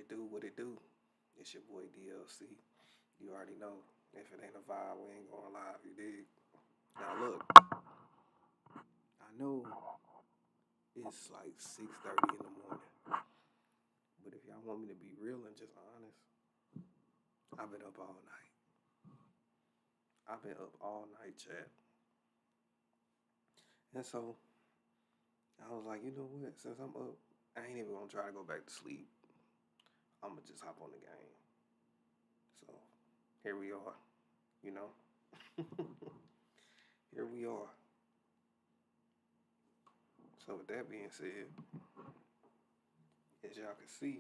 it do, what it do. It's your boy DLC. You already know. If it ain't a vibe, we ain't going live, you dig? Now look, I know it's like 6:30 in the morning, but if y'all want me to be real and just honest, I've been up all night. I've been up all night, chat. And so I was like, you know what? Since I'm up, I ain't even gonna try to go back to sleep. I'm gonna just hop on the game. So here we are, you know. Here we are. So with that being said, as y'all can see,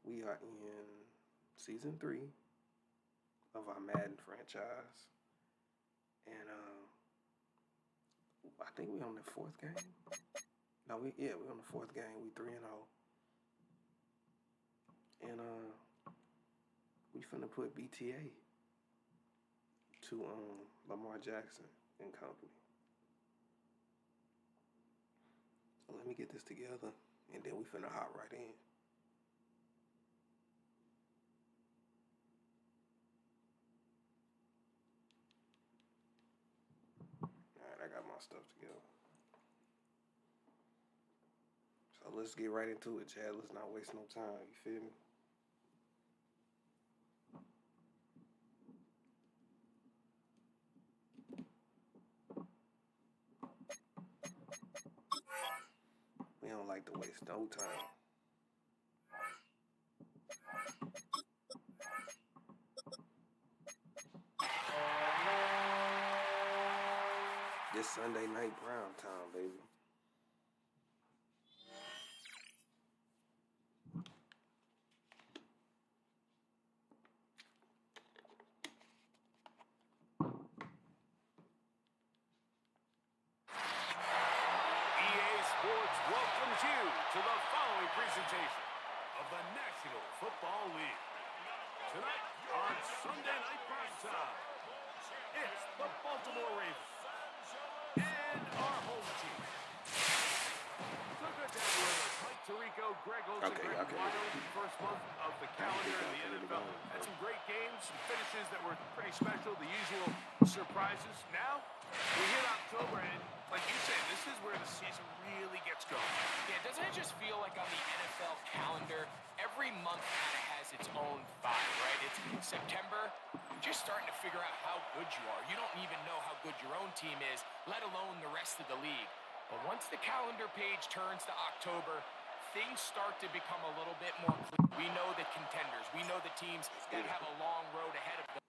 we are in season 3 of our Madden franchise, and I think we're on the 4th game. No, we're on the 4th game. We 3-0, and we finna put BTA to Lamar Jackson and company. So let me get this together, and then we finna hop right in. Alright, I got my stuff together. So let's get right into it, Chad. Let's not waste no time, you feel me? We don't like to waste no time. This Sunday night prime time, baby. Welcomes you to the following presentation of the National Football League. Tonight on Sunday Night Prime Time, it's the Baltimore Ravens and our home team. So good to have you with us. Mike Tirico, Greg Olsen, Greg Wild, first month of the calendar in the NFL. Had some great games, some finishes that were pretty special, the usual surprises. Now, we hit October, and like you said, this is where the season really gets going. Yeah, doesn't it just feel like on the NFL calendar, every month kind of has its own vibe, right? It's September, you're just starting to figure out how good you are. You don't even know how good your own team is, let alone the rest of the league. But once the calendar page turns to October, things start to become a little bit more clear. We know the contenders. We know the teams that have a long road ahead of them.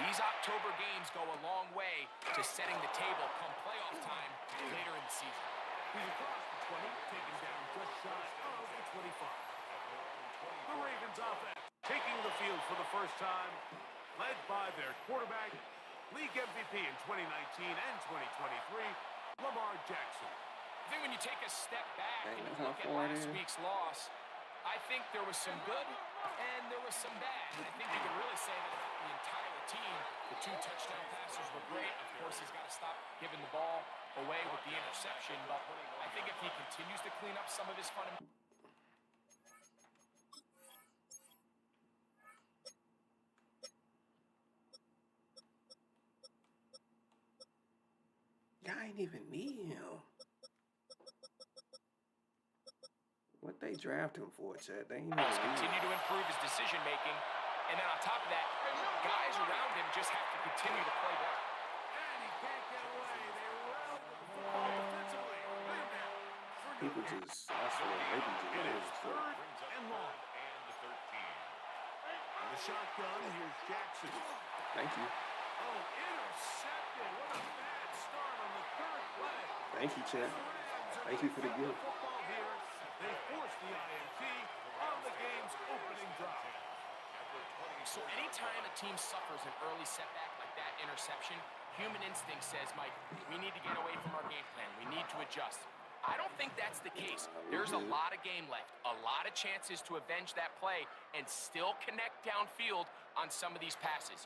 These October games go a long way to setting the table come playoff time later in the season. He's across the 20, taken down just shy of the 25. The Ravens offense taking the field for the first time, led by their quarterback, league MVP in 2019 and 2023, Lamar Jackson. I think when you take a step back and you look at last week's loss, I think there was some good and there was some bad. And I think you could really say that about the entire team. The 2 touchdown passes were great. Of course, he's got to stop giving the ball away with the interception. But I think if he continues to clean up some of his fundamentals. Y'all ain't even need him. What they draft him for, Chad? They ain't even continue to improve his decision making, and then on top of that, guys around him just have to continue to play better. And he can't get away. They round the football defensively. People just, I swear, maybe just. It is 3rd and long. And the 13. The shotgun. Here's Jackson. Thank you. Oh, intercepted. What a bad start on the 3rd play. Thank you, Chad. Thank you for the gift. They forced the INT on the game's opening drive. So anytime a team suffers an early setback like that interception, human instinct says, Mike, we need to get away from our game plan. We need to adjust. I don't think that's the case. There's a lot of game left, a lot of chances to avenge that play and still connect downfield on some of these passes.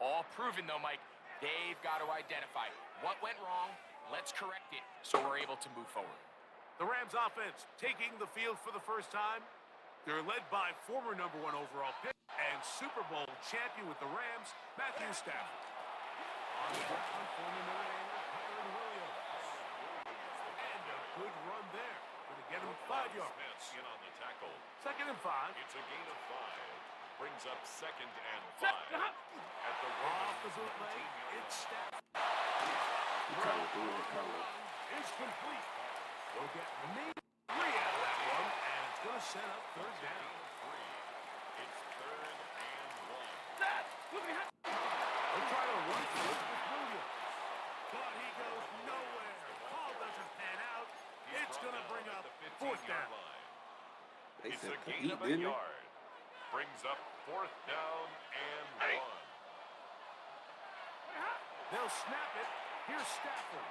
All proven, though, Mike, they've got to identify what went wrong, let's correct it so we're able to move forward. The Rams offense taking the field for the first time. They're led by former #1 overall pick and Super Bowl champion with the Rams, Matthew Stafford. On the ground, former Notre Damer, Kyron Williams. And a good run there. Going to get him 5 yards. Smith in on the tackle. 2nd and 5. It's a gain of 5. Brings up 2nd and 5. At the Off the 17 bootleg, yard it's Stafford. Coming through it, coming. Is complete. They'll get maybe 3 out of that one, and it's going to set up 3rd down. It's 3rd and 1. They'll try to run through it with Williams. But he goes nowhere. Ball doesn't pan out. It's going to bring up 4th down. They It's said a to gain eat, of a didn't they? yard. Brings up 4th down and 1. They'll snap it. Here's Stafford.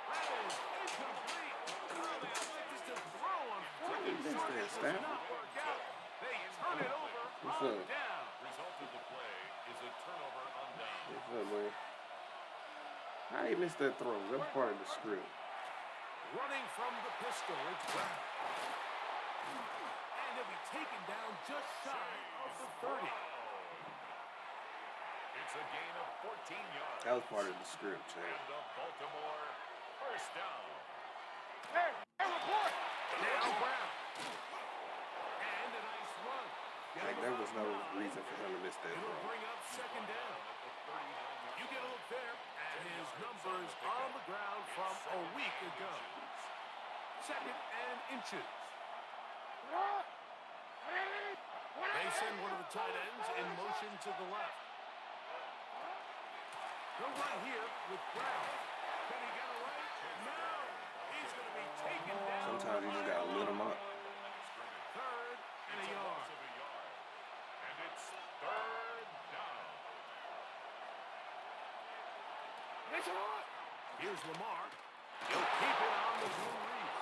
That is incomplete. Oh, they elected to throw on 4th and short. It does not work out. They turn it over What's on up? down. Result of the play is a turnover on down. What's up, man? How you missed that throw? That's part of the script. Running from the pistol, it's Brown. And he'll be taken down just shy of the 30. It's a gain of 14 yards. That was part of the script, Chad. And the Baltimore first down. Now Brown. And a nice run. Like, there was no reason for him to miss that It'll throw. bring up 2nd down. You get a look there at his numbers on the ground from a week ago. 2nd and inches. They send one of the tight ends in motion to the left. They'll run here with Brown. Can he get away? No. He's going to be taken down. Sometimes you just gotta lit him up. 3rd and a yard. And it's 3rd down. Here's Lamar. He'll keep it on the blue read.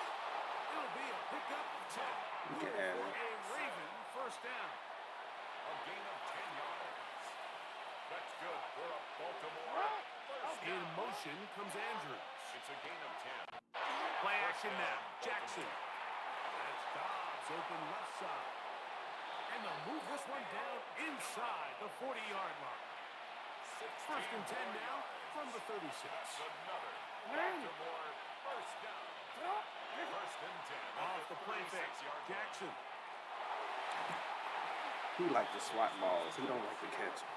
It'll be a pickup of 10. You can have For it. a Raven first down. A gain of 10 yards. That's good for a Baltimore first In down. motion comes Andrews. It's a gain of 10. Play action now. Jackson. That's Dobbs open left side. And they'll move this one down inside the 40-yard mark. 1st and 10 now from the 36. Another Baltimore first down. 1st and 10. Off the play fake. Jackson. He like to swat balls. He don't like to catch them.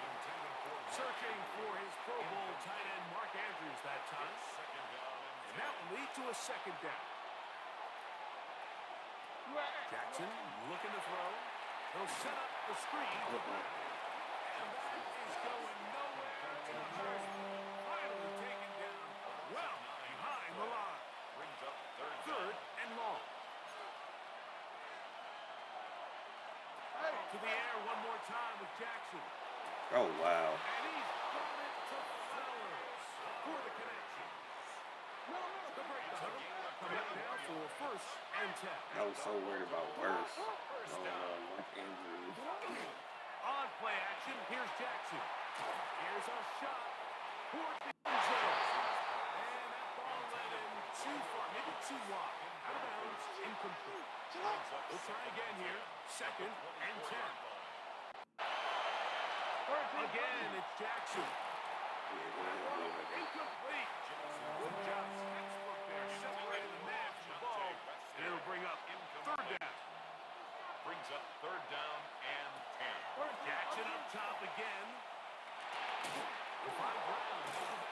Searching for his Pro Bowl tight end Mark Andrews that time. And that will lead to a 2nd down. Jackson looking to throw. They'll set up the screen. And that is going nowhere. Finally taken down. Well behind the line. Brings up 3rd and long. To the air one more time with Jackson. Oh, wow. And he's got it to Flowers for the connection. The breakdown coming up now for 1st and 10. I was so worried about worse. Like injuries. On play action, here's Jackson. Here's a shot towards the end zone. And that ball led him too far, maybe too wide. Out of bounds, incomplete. We'll try again here. 2nd and 10. Again, it's Jackson. Incomplete. Good job. Textbook there. Separated the man from the ball. And it'll bring up 3rd down. Brings up 3rd down and 10. Jackson up top again.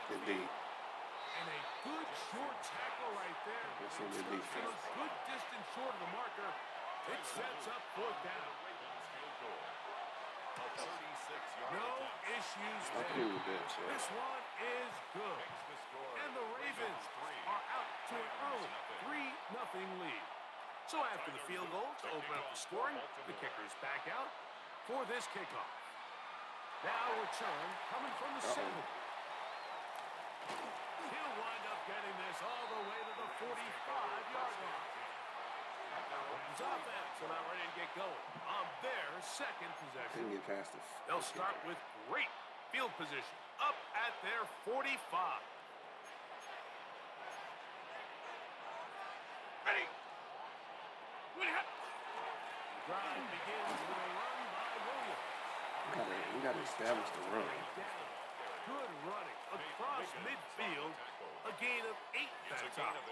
Good D. And a good short tackle right there. That's some good From defense. a good distance short of the marker. It sets up 4th down. Ravens field goal. A 36-yard No attempt. issues I'm there. cool with that, Chad. This one is good. Makes the score. And the Ravens are out to an early 3-0 lead. So after the field goal to open up the scoring, the kicker's back out for this kickoff. Now return coming from the 7. He'll wind up getting this all the way to the 45-yard line. His offense about ready to get going on their 2nd possession. Couldn't get past the. They'll start with great field position up at their 45. got to establish the run. Good running across midfield. A gain of 8 that time.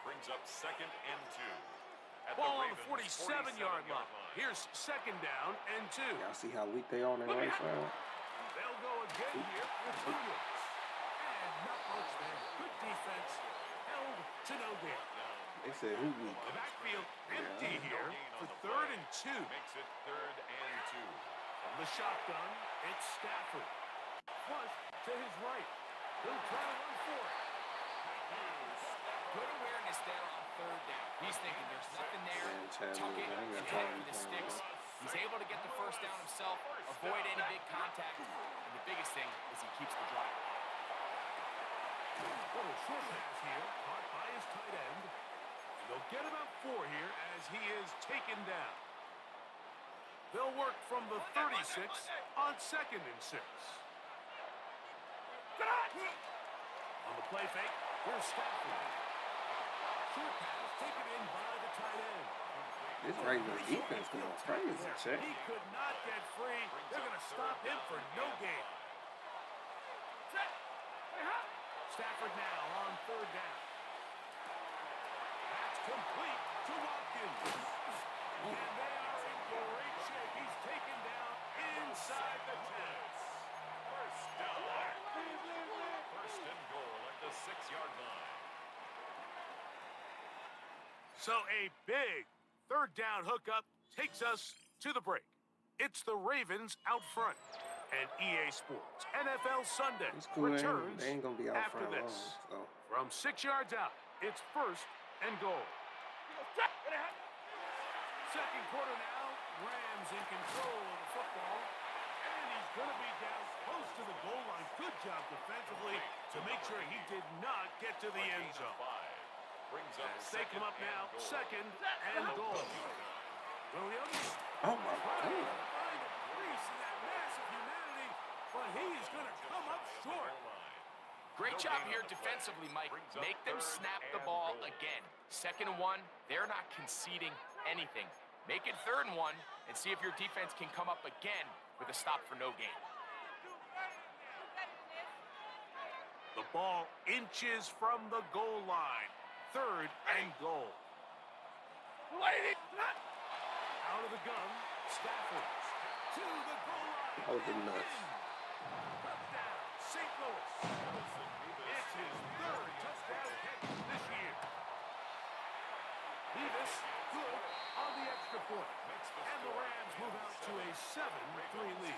Brings up 2nd and 2. Ball on the 47-yard line. Here's 2nd down and 2. Y'all see how weak they are on the right side? They'll go again here with Williams. And not much there. Good defense. Held to no gain. They said who weak? The backfield empty here for 3rd and 2. Makes it 3rd and 2. From the shotgun, it's Stafford. Flush to his right. He'll try to run for it. Good awareness there on 3rd down. He's thinking there's nothing there. Man, Tuck it Chadwick, and head for the sticks. He's able to get the 1st down himself, avoid any big contact, and the biggest thing is he keeps the drive. Little short pass here, caught by his tight end. And they'll get about 4 here as he is taken down. They'll work from the 36 on 2nd and 6. On the play fake, here's Stafford. Short pass taken in by the tight end. This Ravens defense going crazy, check. He could not get free. They're going to stop him for no gain. Stafford now on 3rd down. That's complete to Watkins. And they are in great shape. He's taken down inside the 10. First down. 1st and goal at the 6-yard line. So a big 3rd down hookup takes us to the break. It's the Ravens out front. And EA Sports NFL Sunday Cool, returns they ain't gonna be out after front this. long, so. From 6 yards out, it's 1st and goal. 2nd quarter now, Rams in control of the football. And he's going to be down close to the goal line. Good job defensively to make sure he did not get to the end zone. Brings up They come up now, 2nd and goal. Williams. Oh my God. Find a crease in that massive humanity, but he is going to come up short. Great job here defensively, Mike. Make them snap the ball again. 2nd and 1, they're not conceding anything. Make it 3rd and 1 and see if your defense can come up again with a stop for no gain. The ball inches from the goal line. 3rd and goal. Out of the gun, Stafford to the goal line. Hold them nuts. Touchdown, St. Louis. It's his 3rd touchdown catch this year. Davis good on the extra point. And the Rams move out to a 7-3 lead.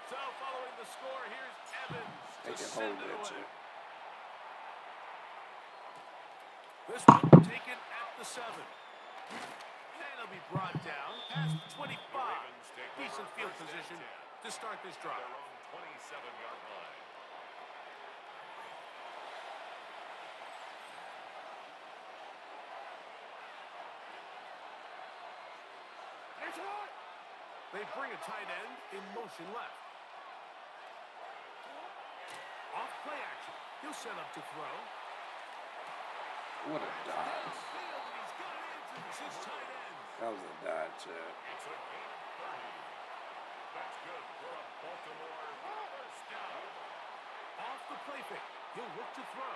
So following the score, here's Evans They to can send hold it that away. shit. This one taken at the 7. And it'll be brought down past 25. Decent field position to start this drive. Their own 27-yard line. They bring a tight end in motion left. Off play action. He'll set up to throw. What a dodge. Downfield, and he's got answers. His tight end. That was a dodge, check. It's a gain of 30. That's good for a Baltimore 1st down. Off the play fake. He'll look to throw.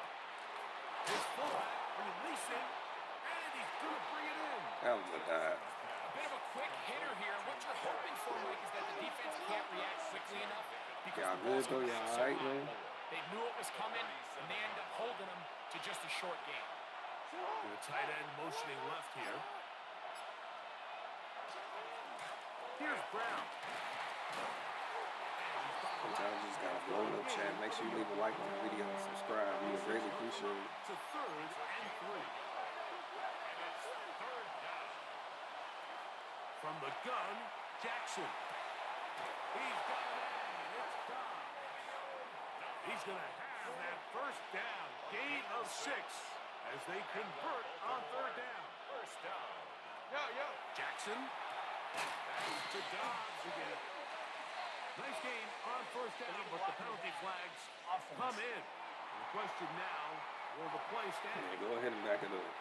His fullback releasing, and he's going to bring it in. That was a dodge. A bit of a quick hitter here. What you're hoping for, Mike, is that the defense can't react quickly enough because Y'all the ball's good though? coming Y'all so alright, high. man? They knew it was coming, and they end up holding them to just a short game. The tight end motioning left here. Here's Brown. Sometimes you just gotta blow up, chat. Make sure you leave a like on the video and subscribe. We would greatly appreciate it. To 3rd and 3. From the gun, Jackson. He's got it in. It's Dobbs. He's going to have that 1st down. Gain of 6 as they convert on 3rd down. 1st down. Jackson. Back to Dobbs again. Nice gain on 1st down, but the penalty flags come in. And the question now, will the play stand? Yeah, go ahead and back it up.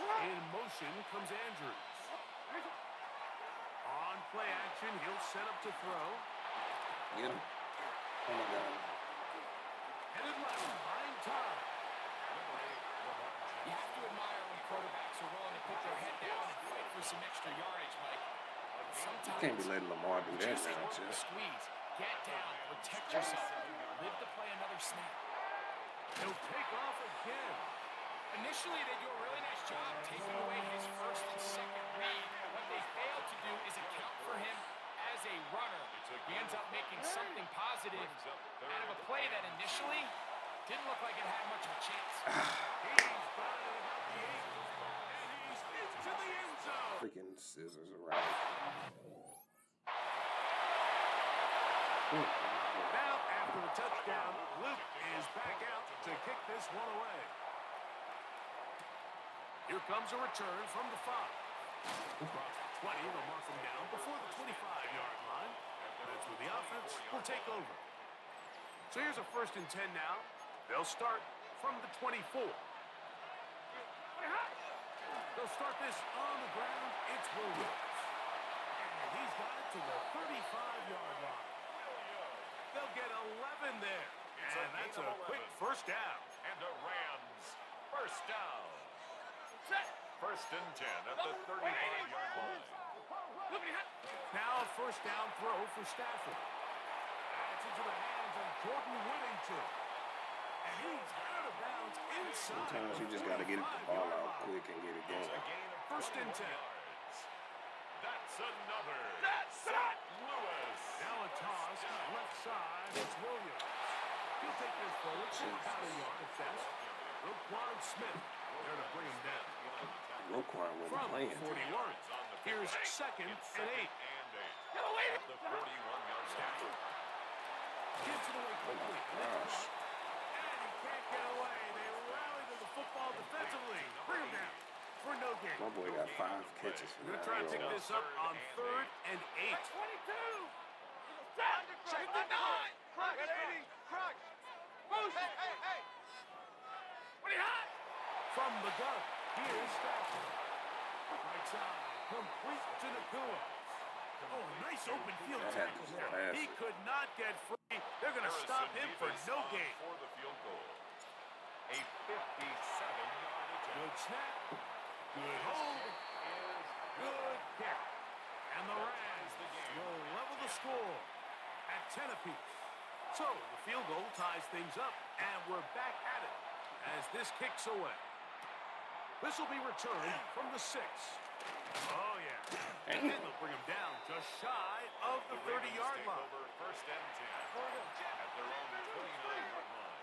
In motion comes Andrews. On play action, he'll set up to throw. Get him. Oh my God. Headed left, buying time. You have to admire when quarterbacks are willing to put their head down and fight for some extra yardage, Mike. Sometimes Can't be letting Lamar do that just now, work the Chip. squeeze. Get down, protect yourself, live to play another snap. He'll take off again. Initially, they do a really nice job taking away his first and second read. What they fail to do is account for him as a runner. He ends up making something positive out of a play that initially didn't look like it had much of a chance. He's got it about the 8, and he's into the end zone. Freaking scissors around. Now, after the touchdown, Luke is back out to kick this one away. Here comes a return from the 5. Across the 20, they'll mark him down before the 25-yard line. That's where the offense will take over. So here's a 1st and 10 now. They'll start from the 24. They'll start this on the ground. It's Williams. And he's got it to the 35-yard line. They'll get 11 there. And that's a quick 1st down. And the Rams, 1st down. 1st and 10 at the 35-yard line. Now a 1st down throw for Stafford. That's into the hands of Jordan Whittington. And he's out of bounds inside. Sometimes you just got to get the ball out quick and get it It's a going. gain of 1st and 10. yards. That's another. That's it. Lewis. Now a toss left side. It's Williams. He'll take this forward to about a yard at best. Roquan Smith there to bring him down. Roquan wasn't From playing. 41. Here's 2nd and 8. At the 41-yard Stafford gets it away quickly. And Gosh. he can't get away. They rally to the football defensively. Bring him down for no gain. My boy got 5 catches for We're going to that. try to pick this up on 3rd and 8. 22. Check the 9. Got 80. Hey. What are you hot? From the gun, here's Stafford. Right side, complete to Nakua. Oh, nice open field That had tackle to there. pass He it. could not get free. They're going to stop him for no gain. For the field goal. A 57-yard attempt. Good snap. Good hold. Good kick. And the Rams will level the score at 10 apiece. So the field goal ties things up, and we're back at it as this kicks away. This will be returned from the 6. Oh, yeah. And then they'll bring him down just shy of the 30-yard line. Over 1st and 10 at their own 29-yard line.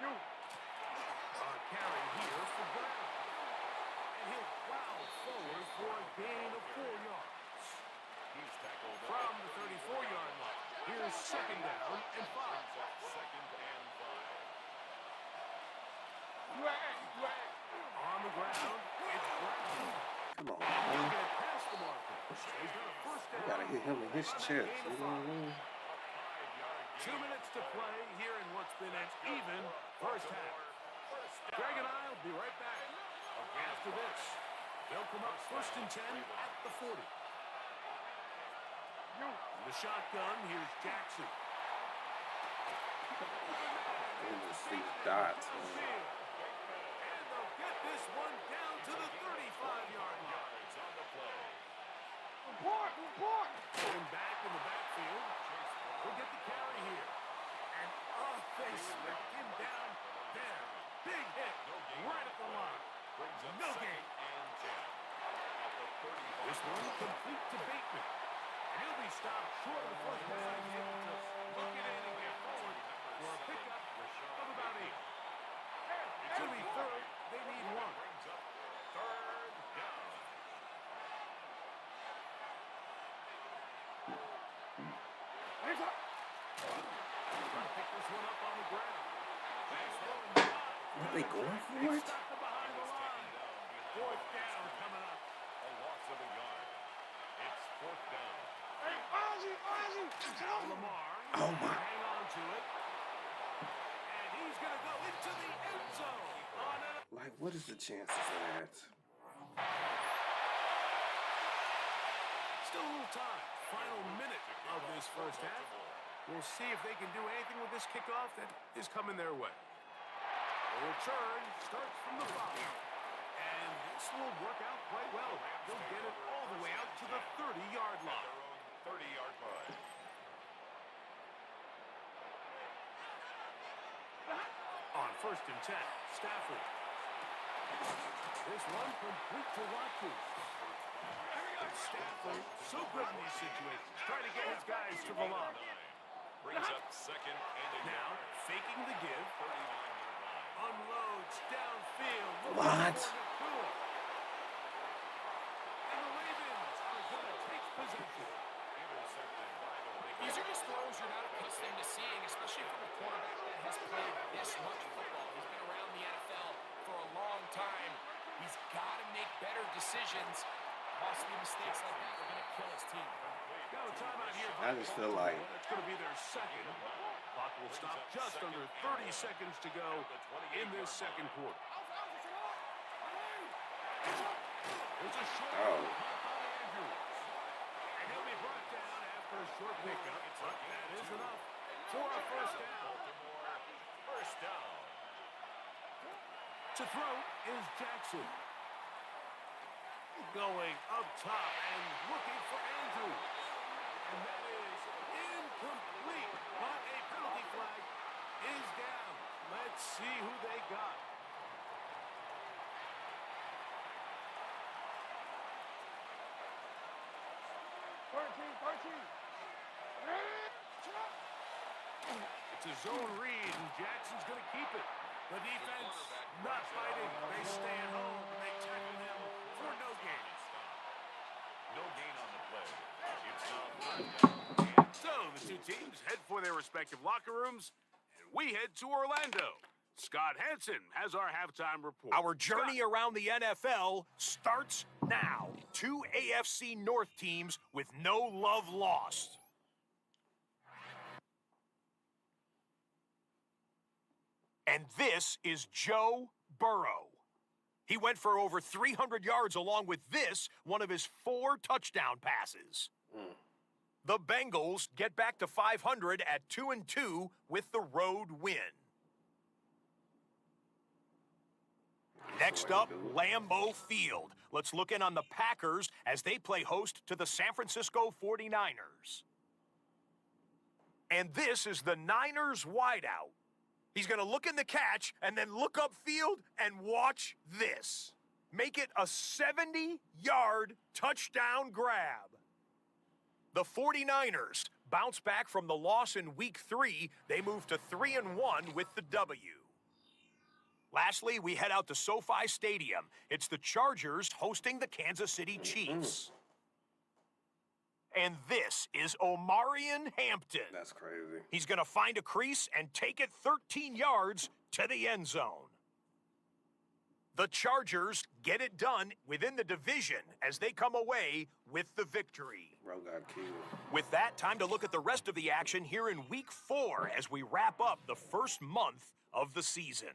A carry here for Brown. And he'll plow forward for a gain of 4 yards. He's tackled From the 34-yard line, here's 2nd down and 5. 2nd and 5. On the ground, it's Brown. Come on, He'll man. get past the marker. He's got a 1st You down. got to hit him in his chest. You know what I mean? 2 minutes to play here in what's been an even 1st half. Greg and I will be right back. After this, they'll come up 1st and 10 at the 40. The shotgun, here's Jackson. They just see dots, man. And they'll get this one down to the 35-yard line. And back in the backfield. We'll get the carry here. And they smack him down there. Big hit right at the line. No gain. This one complete to Bateman. And he'll be stopped short of the 1st down. Look at it and get forward for a pickup of about 8. It's going to be 3rd. They need 1. 3rd down. Trying to pick this one up on the ground. Are they going for it? Stopped it behind the line. 4th down coming up. A loss of a yard. It's 4th down. Lamar. Oh, my. Hang on to to it. And he's going to go into the end zone. Like, what is the chances of that? Still a little time. Final minute of this first half. We'll see if they can do anything with this kickoff that is coming their way. The return starts from the 5. And this will work out quite well. They'll get it all the way out to the 30-yard line. 30-yard line. On 1st and 10, Stafford. This one complete to Watkins. Stafford, so good in these situations, trying to get his guys to the line. Brings up 2nd and a Now, faking the give. 39-yard line. Unloads downfield. What? And the Ravens are going to take possession. Intercepted by the Ravens. These are just throws you're not accustomed to seeing, especially from a quarterback that has played this much football. He's been around the NFL for a long time. He's got to make better decisions. Costly mistakes like that are going to kill his team. Got a timeout here. I just feel like It's going to be their second. Clock will stop just under 30 seconds to go in this second quarter. It's a short Oh. and he'll be brought down after a short pickup. But that is enough for a first down. Baltimore, first down. To throw is Jackson. Going up top and looking for Andrews. And that is incomplete. But a penalty flag is down. Let's see who they got. It's a zone read, and Jackson's going to keep it. The defense not fighting. They stay at home, and they tackle him for no gain. No gain on the play. It's now 3rd down. So the two teams head for their respective locker rooms, and we head to Orlando. Scott Hansen has our halftime report. Our journey around the NFL starts now. 2 AFC North teams with no love lost. And this is Joe Burrow. He went for over 300 yards along with this, one of his 4 touchdown passes. The Bengals get back to 500 at 2-2 with the road win. Next up, Lambeau Field. Let's look in on the Packers as they play host to the San Francisco 49ers. And this is the Niners wideout. He's going to look in the catch and then look upfield and watch this. Make it a 70-yard touchdown grab. The 49ers bounce back from the loss in Week 3. They move to 3-1 with the W. Lastly, we head out to SoFi Stadium. It's the Chargers hosting the Kansas City Chiefs. And this is Omarion Hampton. That's crazy. He's going to find a crease and take it 13 yards to the end zone. The Chargers get it done within the division as they come away with the victory. Bro got killed. With that, time to look at the rest of the action here in Week 4 as we wrap up the first month of the season.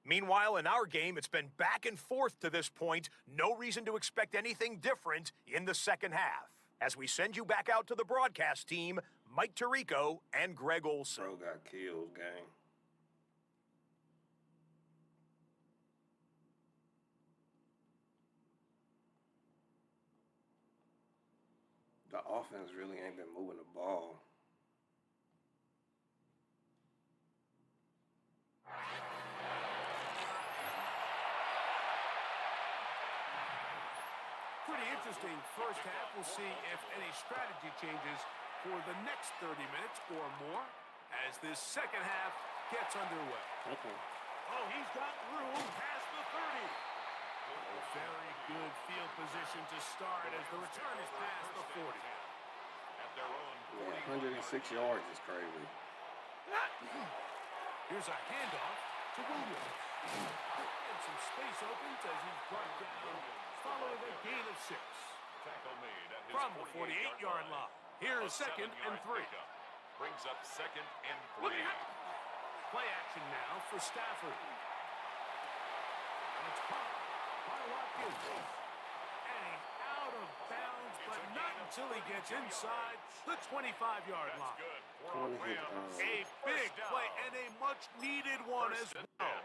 Meanwhile, in our game, it's been back and forth to this point. No reason to expect anything different in the second half. As we send you back out to the broadcast team, Mike Tirico and Greg Olson. Bro got killed, gang. The offense really ain't been moving the ball. Pretty interesting first half. We'll see if any strategy changes for the next 30 minutes or more as this second half gets underway. Oh, he's got room past the 30. A very good field position to start as the return is past the 40. At their own Yeah, 106 yards is crazy. Here's a handoff to Williams. And some space opens as he's brought down following a gain of 6. tackle made at his From the 48-yard line. Here's A second and 7-yard 3. pickup. Brings up 2nd and 3. Play action now for Stafford. And it's caught by Watkins. And he's out of bounds, but not until he gets inside the 25-yard line. A big play and a much-needed one as well.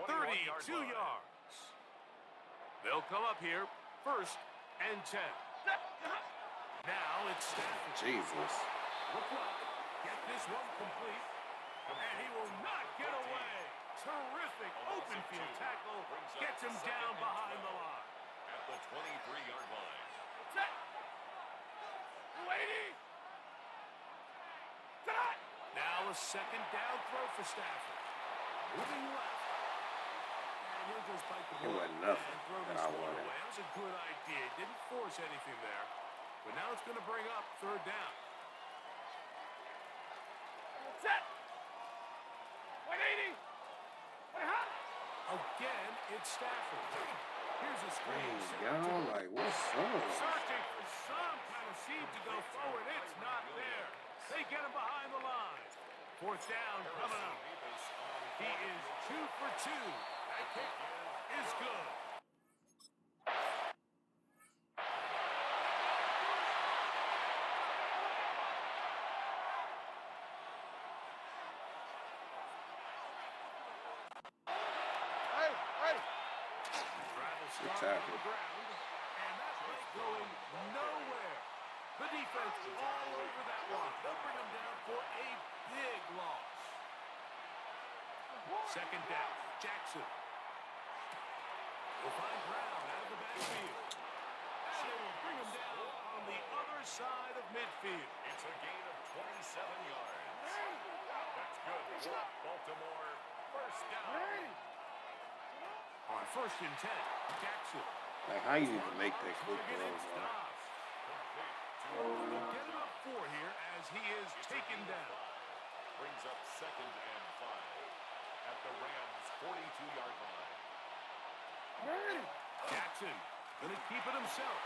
32 yards. They'll come up here, 1st and 10. Now it's Stafford. Jesus. Look wide. Get this one complete. And he will not get away. Terrific open field tackle. Gets him down behind the line. At the 23-yard line. Set. Lady. Now a 2nd down throw for Stafford. Moving left. And he'll just bite the It ball wasn't nothing and throw that this I one wanted. away. That was a good idea. Didn't force anything there. But now it's going to bring up 3rd down. Set. 180. Again, it's Stafford. Here's a screen. Y'all, like, what's up? Searching for some kind of seed to go forward. It's not there. They get him behind the line. 4th down coming up. He is 2 for 2. That kick is good. Good tackle. And that play going nowhere. The defense all over that one. They'll bring him down for a big loss. 2nd down, Jackson. Will find Brown out of the backfield. And they will bring him down on the other side of midfield. It's a gain of 27 yards. That's good for Baltimore. 1st down. On 1st and 10, Jackson. Like, how you even make that quick Get throw, it bro? stopped. They'll get him up 4 here as he is taken down. Brings up 2nd and 5 at the Rams' 42-yard line. Jackson going to keep it himself.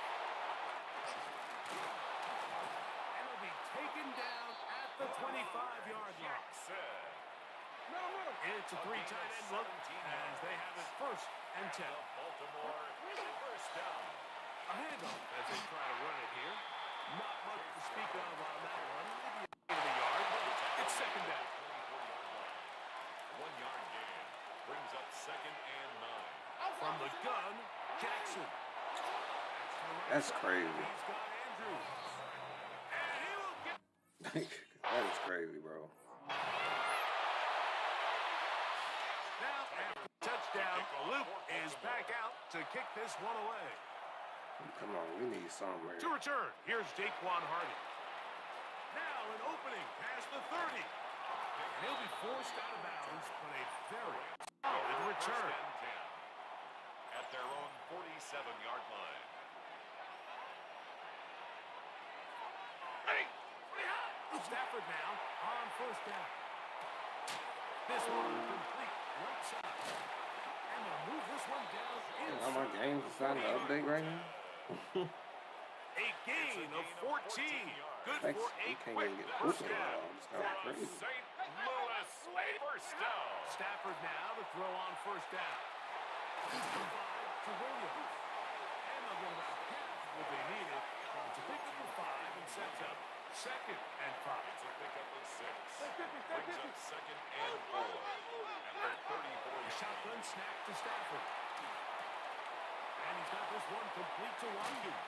And he'll be taken down at the 25-yard line. It's a 3 tight end look as they have it 1st and 10. Baltimore 1st down. A handoff as they try to run it here. Not much to speak of on that one. Maybe a gain of a yard. It's 2nd down. 1 yard gain. Brings up 2nd and 9. From the gun, Jackson. That's crazy. He's got Andrews. And he will get... That is crazy, bro. Now, after the touchdown, Luke is back out to kick this one away. Come on, we need something To here. return, here's Jaquan Hardy. Now an opening past the 30. And he'll be forced out of bounds, but a very solid return. 1st and 10 at their own 47-yard line. Stafford now on 1st down. This one complete right side. And they'll move this one down All my inside. games deciding to update right now? A gain of 14. Good Thanks. for a You can't quick even get 1st pushing it down. all. It's kind of crazy. St. Louis 1st down. Stafford now to throw on 1st down. He's provided to Williams. And they'll get about half what they needed to pick up the 5 and sets up 2nd and 5. It's a pickup of 6. Brings up 2nd and 4 at the 34. Shotgun snap to Stafford. And he's got this one complete to Watkins.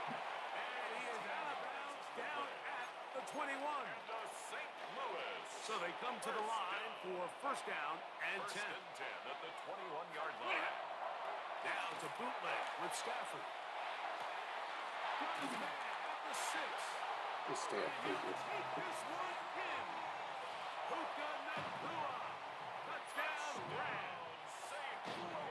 And he is out of bounds down at the 21. St. Louis. So they come to the line for 1st down and 10. 1st and 10 at the 21-yard line. Now to bootleg with Stafford. He's back at the 6. Just stay up Take quick. this one in. Puka Nakua. Touchdown Rams.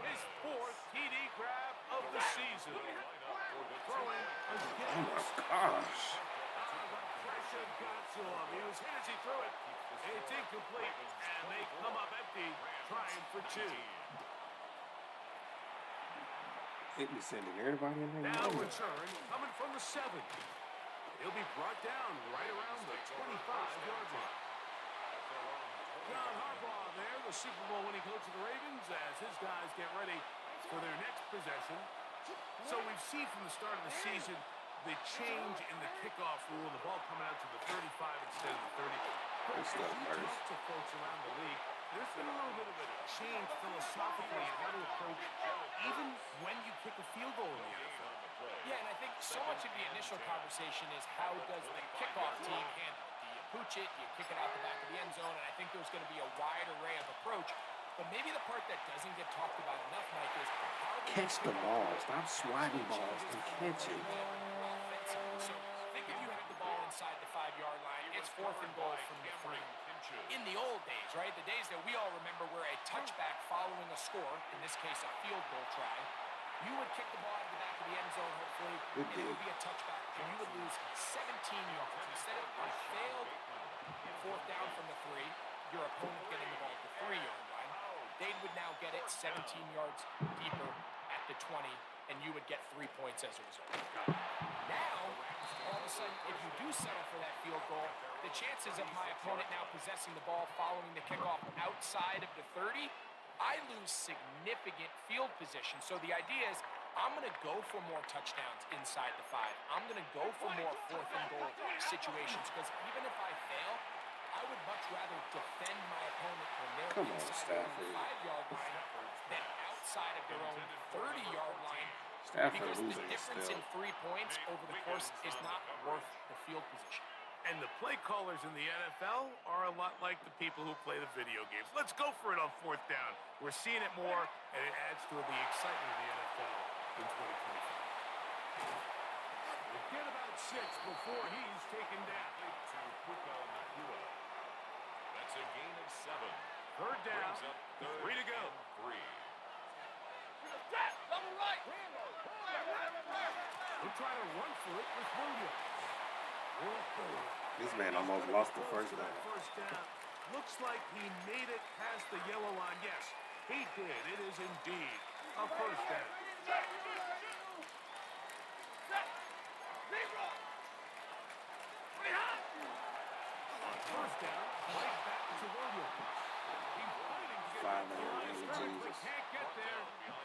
His 4th TD grab of the season. Throwing again. Oh my gosh. The pressure got to him. He was hit as he threw it. It's incomplete, and they come up empty, trying for 2. It be sending everybody in there. Now return, coming from the 7. He'll be brought down right around the 25-yard line. John Harbaugh there, the Super Bowl winning coach of the Ravens, as his guys get ready for their next possession. So we've seen from the start of the season the change in the kickoff rule, the ball coming out to the 35 instead of the 30. But as you talk to folks around the league, there's been a little bit of a change philosophically in how to approach even when you kick a field goal in the NFL. Yeah, and I think so much of the initial conversation is how does the kickoff team handle it? Do you pooch it? Do you kick it out the back of the end zone? And I think there's going to be a wide array of approach. But maybe the part that doesn't get talked about enough, Mike, is how Catch the ball. Stop swatting balls and catch it. So think if you have the ball inside the 5-yard line, it's 4th and goal from the 3. In the old days, right, the days that we all remember where a touchback following a score, in this case a field goal try, you would kick the ball out of the back of the end zone, hopefully, and it would be a touchback, and you would lose 17 yards. Instead of a failed 4th down from the 3, your opponent getting the ball at the 3-yard line, they would now get it 17 yards deeper at the 20, and you would get 3 points as a result. Now, all of a sudden, if you do settle for that field goal, the chances of my opponent now possessing the ball following the kickoff outside of the 30, I lose significant field position. So the idea is I'm going to go for more touchdowns inside the 5. I'm going to go for more 4th and goal situations because even if I fail, I would much rather defend my opponent when they're inside their own 5-yard line than outside of their own 30-yard line. Because the difference in 3 points over the course is not worth the field position. And the play callers in the NFL are a lot like the people who play the video games. Let's go for it on 4th down. We're seeing it more, and it adds to the excitement of the NFL in 2025. We'll get about 6 before he's taken down. That's a gain of 7. 3rd down. 3 to go. 3. We'll try to run for it with Williams. This man almost lost the first down. First down. Looks like he made it past the yellow line. Yes, he did. It is indeed a first down. First down, right back to Williams. He's fighting to get Jesus. Can't get there.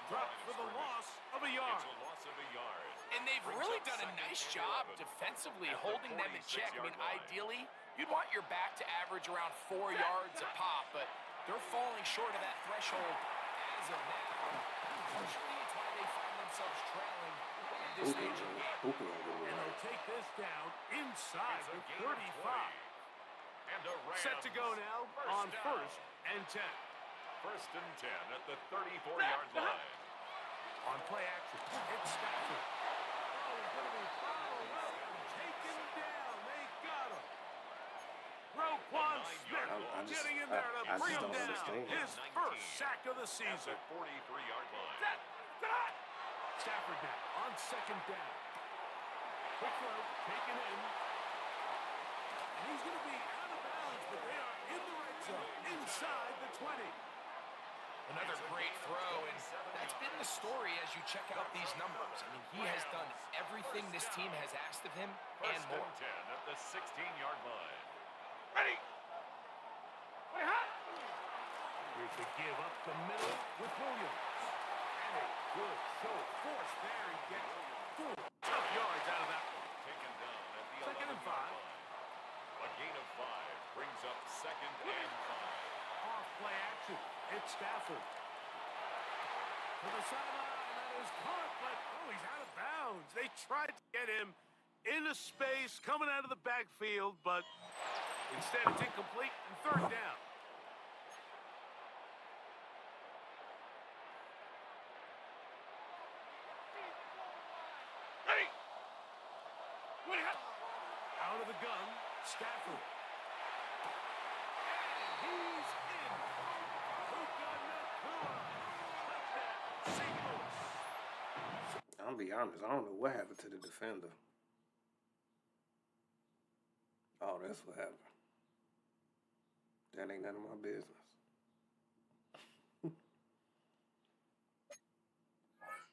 Dropped for the loss of a yard. It's a loss of a yard. And they've really done a nice job defensively holding them in check. I mean, ideally, you'd want your back to average around 4 yards a pop, but they're falling short of that threshold as of now. Unfortunately, it's why they find themselves trailing at this stage of the game. And they'll take this down inside the 35. Set to go now on 1st and 10. 1st and 10 at the 34-yard line. On play action, it's Stafford. Oh, he's going to be fouled up and taken down. They got him. Roquan Smith getting in there to bring him down. His first sack of the season. At the 43-yard line. Stafford now on 2nd down. Quick throw, taken in. And he's going to be out of bounds, but they are in the red zone, inside the 20. Another great throw, and that's been the story as you check out these numbers. I mean, he has done everything this team has asked of him and First more. and 10 at the 16-yard line. Ready. Here's the give up the middle with Williams. And a good show force there. He gets 4 tough yards out of that one. Taken down at the 2nd and 5. 11-yard line. A gain of 5 brings up 2nd and 5. Off play action. It's Stafford. To the sideline, that is caught, but he's out of bounds. They tried to get him into space, coming out of the backfield, but instead it's incomplete and 3rd down. Ready. Out of the gun, Stafford. And he's in. I'm gonna be honest, I don't know what happened to the defender. Oh, that's what happened. That ain't none of my business.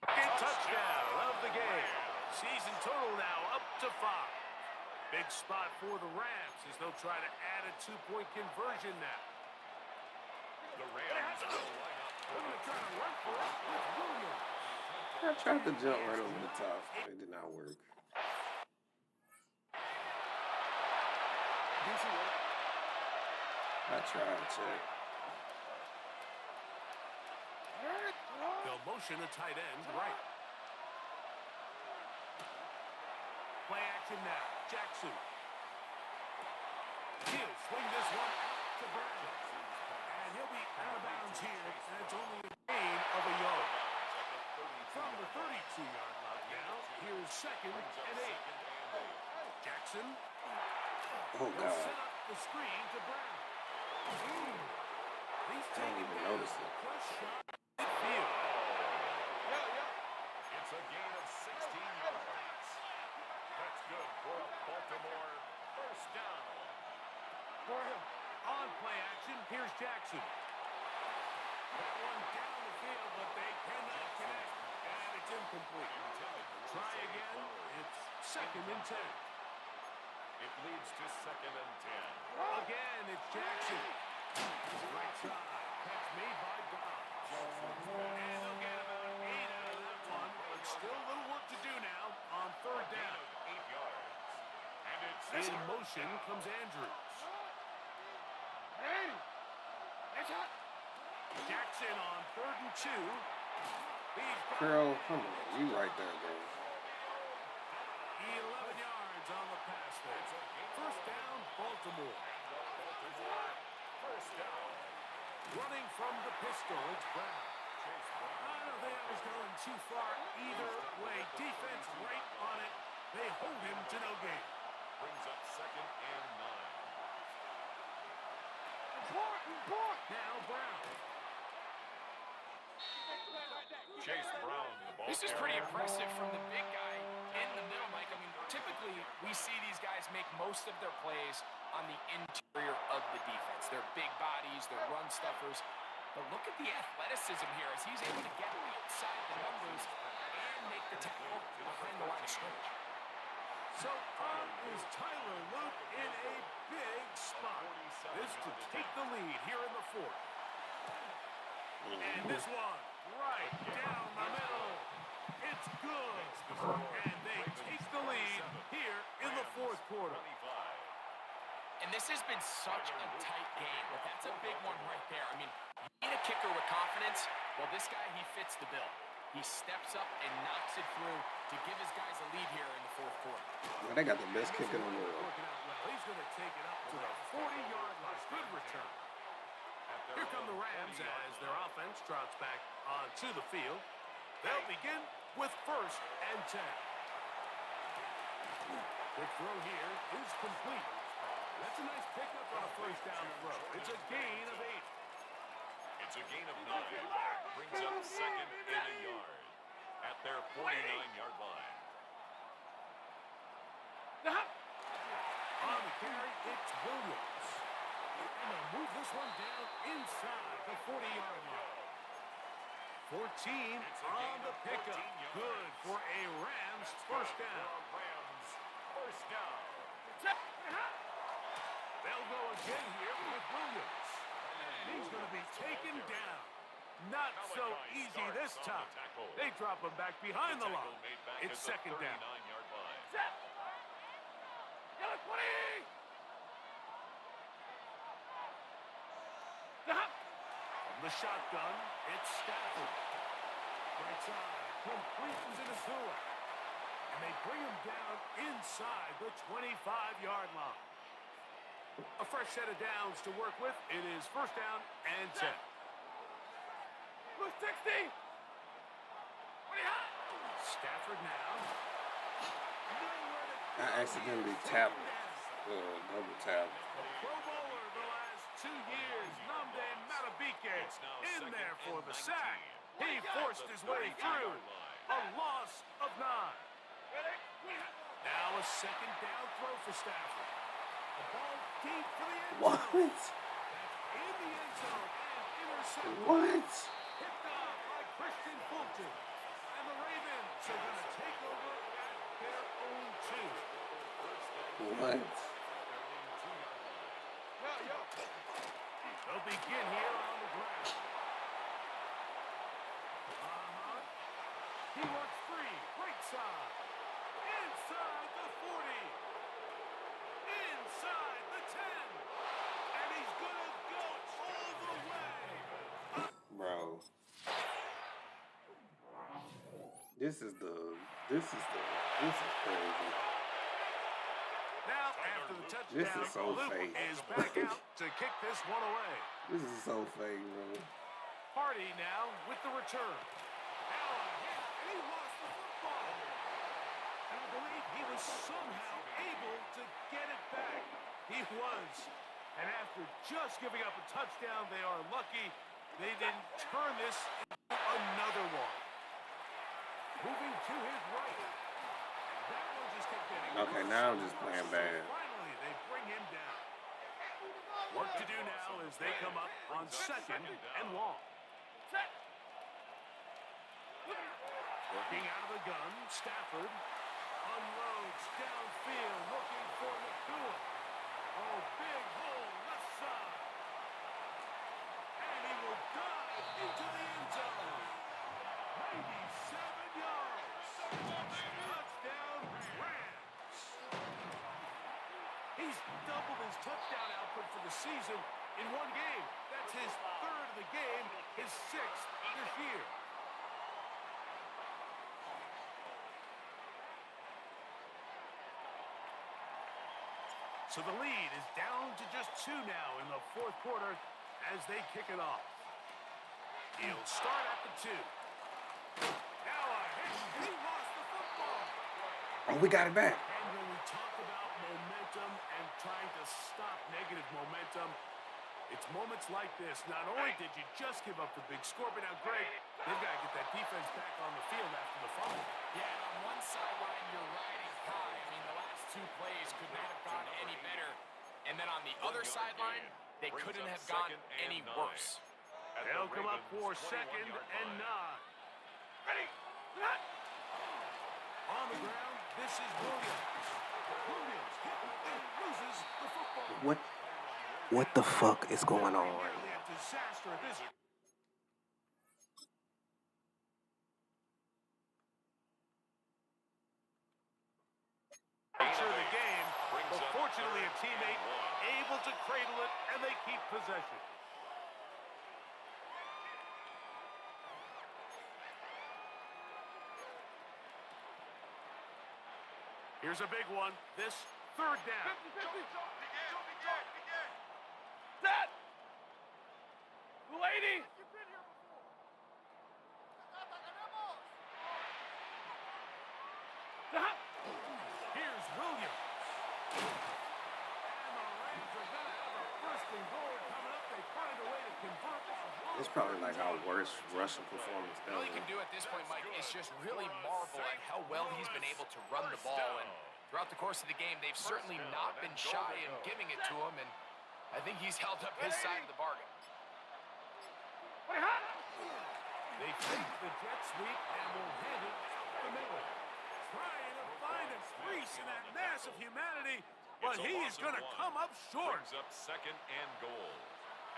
Touchdown of the game. Season total now up to 5. Big spot for the Rams as they'll try to add a two-point conversion now. The Rams will line up. They're going to try to run for it with Williams. I tried to jump right over the top. It did not work. I tried, check. They'll motion a tight end right. Play action now. Jackson. He'll swing this one out to Brown. And he'll be out of bounds here. And it's only a gain of a yard. From the 32-yard line now, here's 2nd and 8. Jackson. Oh, He'll God. set up the screen to Brown. He's I didn't taking even down notice it. first shot midfield. It's a gain of 16 yards. That's good for a Baltimore first down. On play action, here's Jackson. That one down the field, but they cannot connect. And it's incomplete. Try again. It's 2nd and 10. It leads to 2nd and 10. Again, it's Jackson. Right side. Catch made by Dobbs. And they'll get about 8 out of that one. But still a little work to do now on 3rd down. 8 yards. And it's In motion comes Andrews. Jackson on 3rd and 2. Girl, come on. You right there, bro. 11 yards on the pass there. First down, Baltimore. first down. Running from the pistol, it's Brown. I don't think I was going too far either way. Defense right on it. They hold him to no gain. Brings up 2nd and 9. Now Brown. Chase Brown, the ball This is pretty impressive from the big guy in the middle, Mike. I mean, typically we see these guys make most of their plays on the interior of the defense. They're big bodies, they're run stuffers. But look at the athleticism here as he's able to get outside the numbers and make the tackle behind the line of scrimmage. So on is Tyler Luke in a big spot. This to take the lead here in the 4th. And this one right down the middle. It's good. And they take the lead here in the 4th quarter. And this has been such a tight game, but that's a big one right there. I mean, you need a kicker with confidence. Well, this guy, he fits the bill. He steps up and knocks it through to give his guys a lead here in the 4th quarter. Man, they got the best kicker in the world. Working out well. He's going to take it up to the 40-yard line. Good return. Here come the Rams as their offense trots back onto the field. They'll begin with 1st and 10. The throw here is complete. That's a nice pickup on a first down throw. It's a gain of 8. It's a gain of 9. Brings up 2nd and a yard at their 49-yard line. On the carry, it's Williams. And they'll move this one down inside the 40-yard line. 14 on the pickup. Good for a Rams first down. Rams first down. They'll go again here with Williams. And he's going to be taken down. Not so easy this time. They drop him back behind the line. It's 2nd down. 39-yard line. From the shotgun, it's Stafford. Right side, completions in his door. And they bring him down inside the 25-yard line. A fresh set of downs to work with. It is 1st down and 10. Who's 60? Stafford now. I accidentally tapped, double tap. Pro Bowler the last 2 years, Namde Matabike in there for the sack. He forced his way through. A loss of 9. Now a 2nd down throw for Stafford. The ball deep for the end zone. What? That's in the end zone and intercepted. What? Picked off by Christian Fulton. And the Ravens are going to take over at their own 2. What? They'll begin here on the ground. He wants three. Right side. Inside the 40. Inside the 10. And he's going to go all the way. Bro. This is crazy. Now, after the touchdown, This is so Luke fake. is back out to kick this one away. This is so fake, bro. Hardy now with the return. Now a hit, and he lost the football. And I believe he was somehow able to get it back. He was. And after just giving up a touchdown, they are lucky they didn't turn this into another one. Moving to his right. That one just kept getting Okay, now I'm just playing bad. Finally, they bring him down. Work to do now as they come up on 2nd and long. Set. Working out of the gun, Stafford unloads downfield, looking for McCool. Oh, big hole, left side. And he will dive into the end zone. 97 yards. Touchdown, Rams. He's doubled his touchdown output for the season in one game. That's his 3rd of the game, his 6th this year. So the lead is down to just 2 now in the 4th quarter as they kick it off. He'll start at the 2. Now a hit. He lost the football. Oh, we got it back. And when we talk about momentum and trying to stop negative momentum, it's moments like this. Not only did you just give up the big score, but now, Greg, they've got to get that defense back on the field after the fumble. Yeah, and on one sideline, you're riding high. I mean, the last 2 plays could not have gone any better. And then on the other sideline, they couldn't have gone any worse. They'll come up for 2nd and 9. Ready? On the ground, this is Williams. Williams hit and loses the football. What the fuck is going on? Nearly a disaster at this. Picture the game, but fortunately a teammate able to cradle it, and they keep possession. Here's a big one. This 3rd down. That lady. Here's Williams. And the Rams are going to have a 1st and goal coming up. They find a way to convert. It's probably like our worst rushing performance All ever. he can do at this point, Mike, is just really marvel at how well he's been able to run the ball. And throughout the course of the game, they've certainly not been shy in giving it to him. And I think he's held up his side of the bargain. They fake the jet sweep and will hand it to the middle. Trying to find a crease in that mass of humanity, but he is going to come up short. Brings up 2nd and goal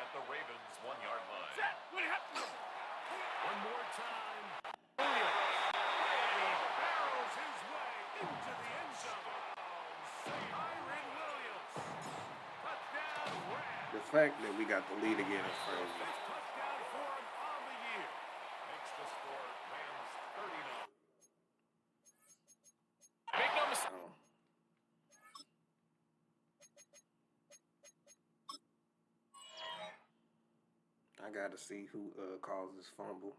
at the Ravens' 1-yard line. Set. One more time. Williams. And he barrels his way into the end zone. Kyron Williams. Touchdown, Rams. The fact that we got the lead again is crazy. Touchdown for him on the year. Makes the score Rams 39. Make no mistake. Oh. I gotta see who caused this fumble.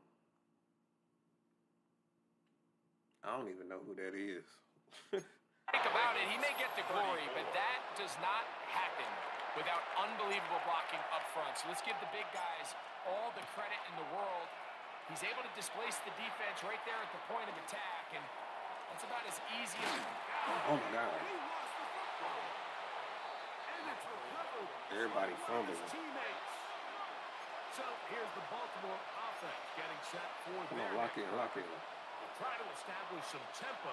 I don't even know who that is. Think about it, he may get the glory, but that does not happen without unbelievable blocking up front. So let's give the big guys all the credit in the world. He's able to displace the defense right there at the point of attack, and that's about as easy as... Oh my God. He lost the football. And it's recovered. Everybody by fumbling. his teammates. So here's the Baltimore offense getting set for Come their on, lock in, lock in. They'll try to establish some tempo.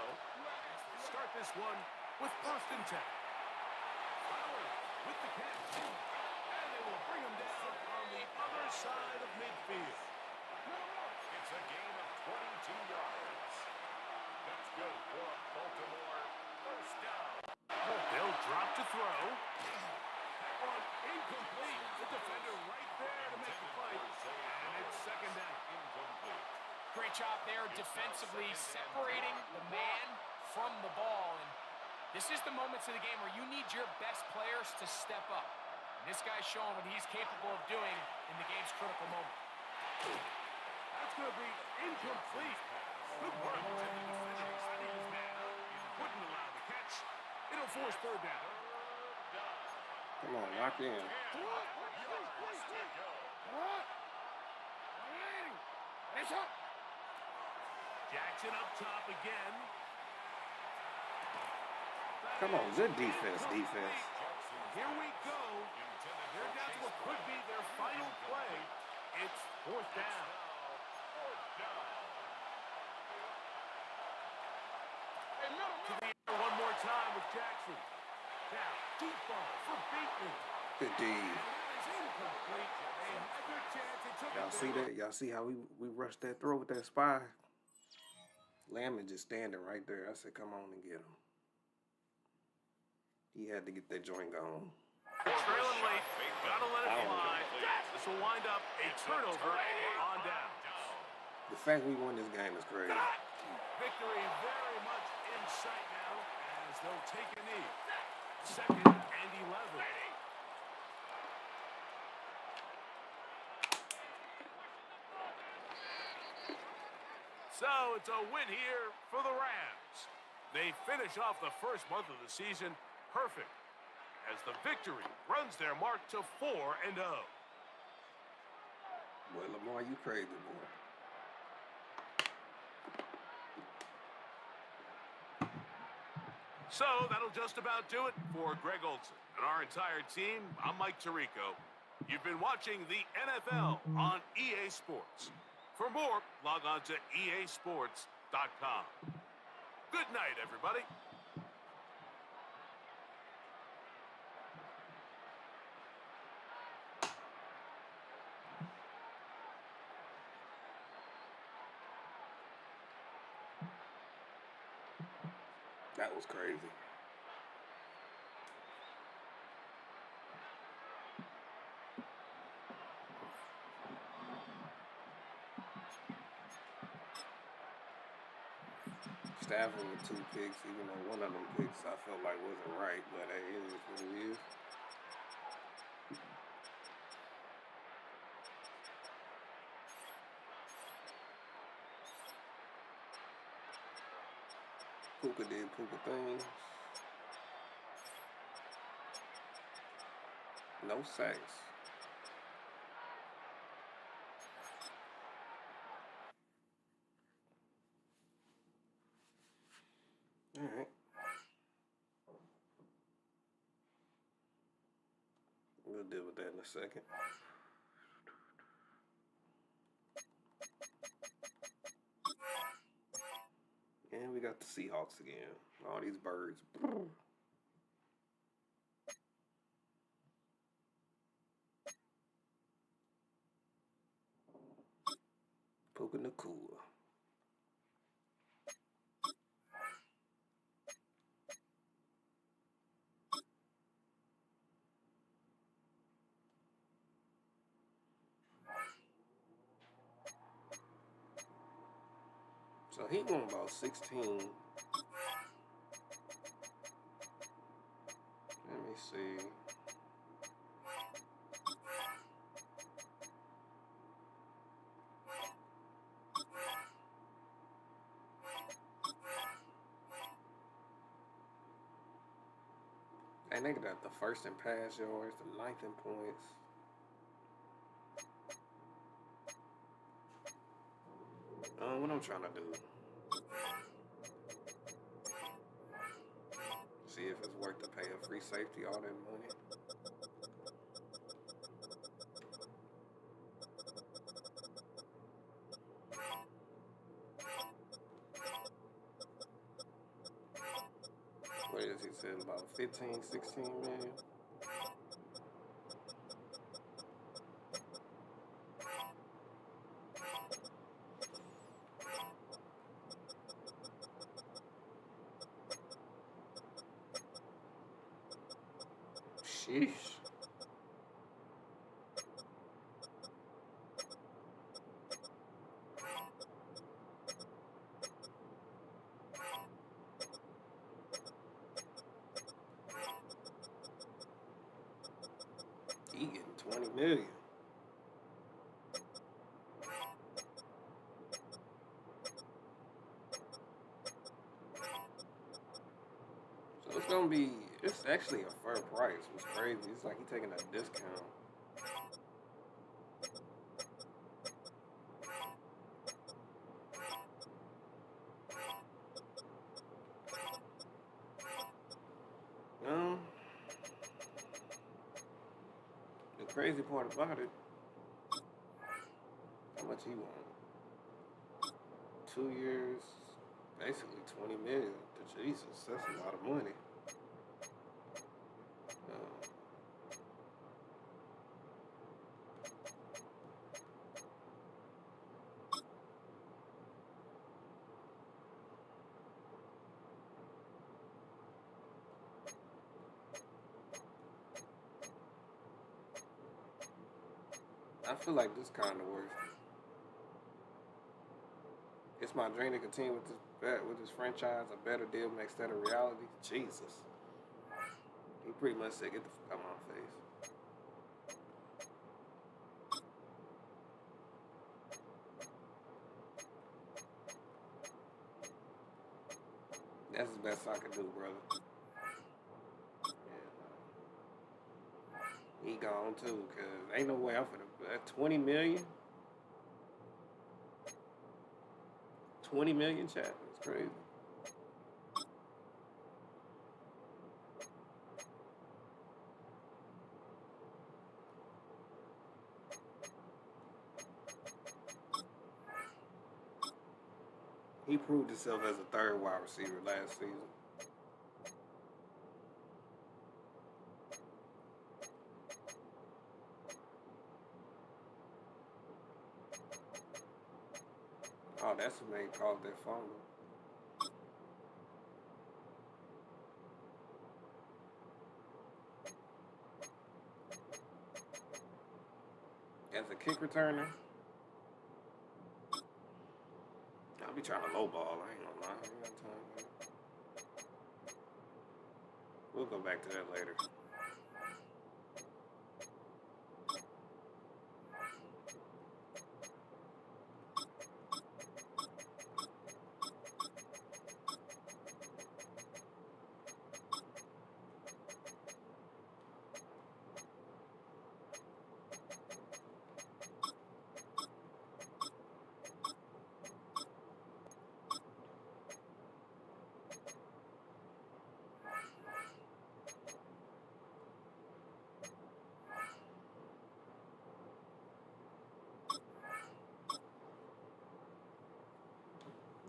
Start this one with 1st and 10. And they will bring him down on the other side of midfield. It's a gain of 22 yards. That's good for a Baltimore first down. They'll drop to throw. That one incomplete. The defender right there to make the play. And it's second down. Incomplete. Great job there defensively, separating the man from the ball. And this is the moments of the game where you need your best players to step up. And this guy's showing what he's capable of doing in the game's critical moment. That's going to be incomplete. Good work to the defender setting his man up. Wouldn't allow the catch. It'll force third down. Come on, lock in. Jackson up top again. Come on, good defense, defense. Here we go. They're down to what could be their final play. It's fourth down. To the air one more time with Jackson. Now, deep ball for Bateman. Good D. And that is incomplete. They had their chance. They took Y'all it. see that? Y'all see how we rushed that throw with that spy? Lamb is just standing right there. I said, come on and get him. He had to get that joint gone. Trailing late. Gotta let it fly. This will wind up a turnover on down. The fact we won this game is crazy. Victory very much in sight now as they'll take a knee. Second and 11. So it's a win here for the Rams. They finish off the first month of the season perfect as the victory runs their mark to 4-0. Boy, Lamar, you crazy, boy. So that'll just about do it for Greg Olson and our entire team. I'm Mike Tirico. You've been watching the NFL on EA Sports. For more, log on to easports.com. Good night, everybody. That was crazy. Stafford with 2 picks, even though one of them picks I felt like wasn't right, but it is what it is. Puka did Puka things. No sacks. All right. We'll deal with that in a second. And we got the Seahawks again. All these birds. Puka Nakua. So he going about 16. Let me see. And they got the first in pass yards, the 9th in points. What I'm trying to do. See if it's worth to pay a free safety all that money. What is he saying, about 15, 16 million? Sheesh. He getting 20 million. So it's gonna be. It's actually a fair price. It's crazy. It's like he taking a discount. Um, the crazy part about it, how much he want? 2 years, basically 20 million. Jesus, that's a lot of money. I feel like this kind of worth it. It's my dream to continue with this franchise. A better deal makes that a reality. Jesus, he pretty much said, "Get the fuck out of my face." That's the best I can do, brother. He gone too, cause ain't no way I'm finna 20 million. 20 million, chat. That's crazy. He proved himself as a third wide receiver last season. Oh, that's what made caused that fumble. As a kick returner, I'll be trying to lowball. I ain't gonna lie. I ain't got time for it. We'll go back to that later.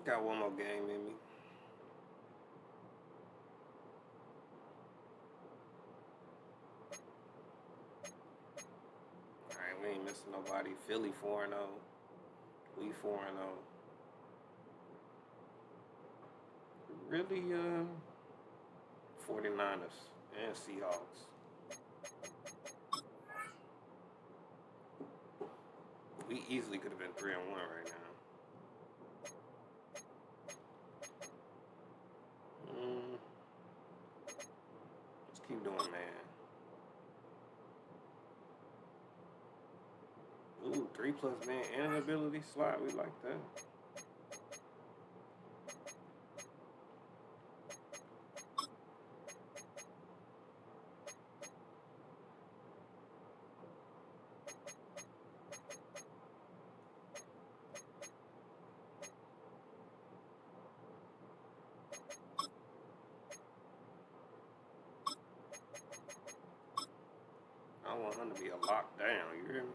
Got one more game in me. Alright, we ain't missing nobody. Philly 4-0. We 4-0. Really, 49ers and Seahawks. We easily could have been 3-1 right now. Let's keep doing, man. Ooh, 3+ man and an ability slot. We like that. I want him to be a lockdown. You hear me?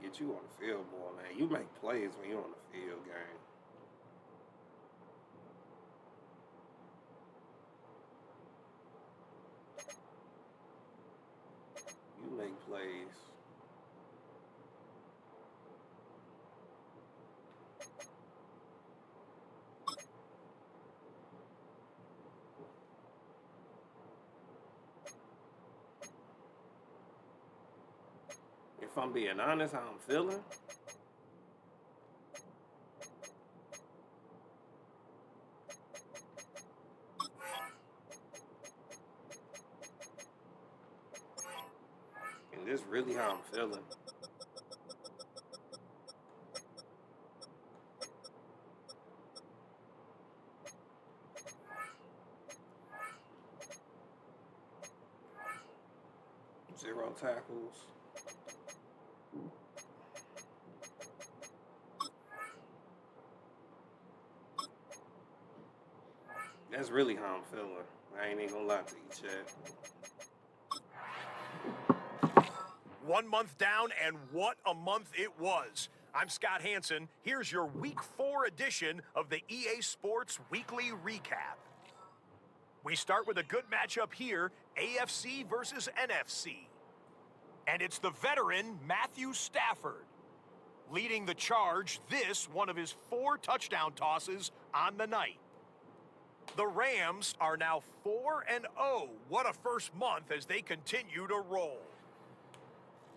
get you on the field, boy, man. You make plays when you're on the field, gang. You make plays. If I'm being honest, how I'm feeling. And this really how I'm feeling. Zero tackles. That's really how I'm feeling. I ain't even gonna lie to you, Chad. 1 month down, and what a month it was. I'm Scott Hansen. Here's your Week 4 edition of the EA Sports Weekly Recap. We start with a good matchup here, AFC versus NFC. And it's the veteran Matthew Stafford leading the charge, this one of his 4 touchdown tosses on the night. The Rams are now 4-0. What a first month as they continue to roll.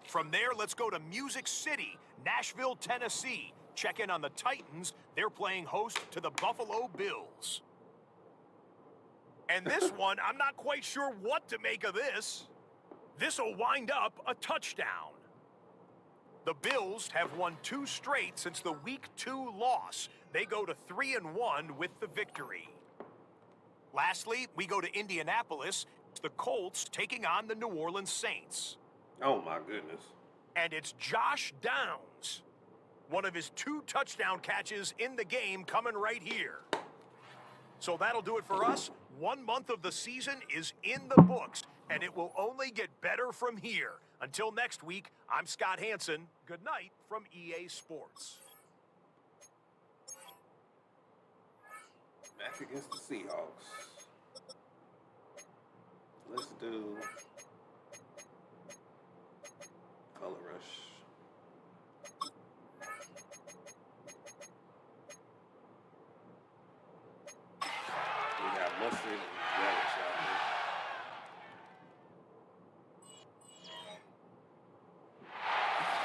From there, let's go to Music City, Nashville, Tennessee. Check in on the Titans. They're playing host to the Buffalo Bills. And this one, I'm not quite sure what to make of this. This will wind up a touchdown. The Bills have won 2 straight since the Week 2 loss. They go to 3-1 with the victory. Lastly, we go to Indianapolis. The Colts taking on the New Orleans Saints. Oh, my goodness. And it's Josh Downs. One of his 2 touchdown catches in the game coming right here. So that'll do it for us. 1 month of the season is in the books, and it will only get better from here. Until next week, I'm Scott Hansen. Good night from EA Sports. Back against the Seahawks. Let's do Color Rush. We got mustard and relish out here.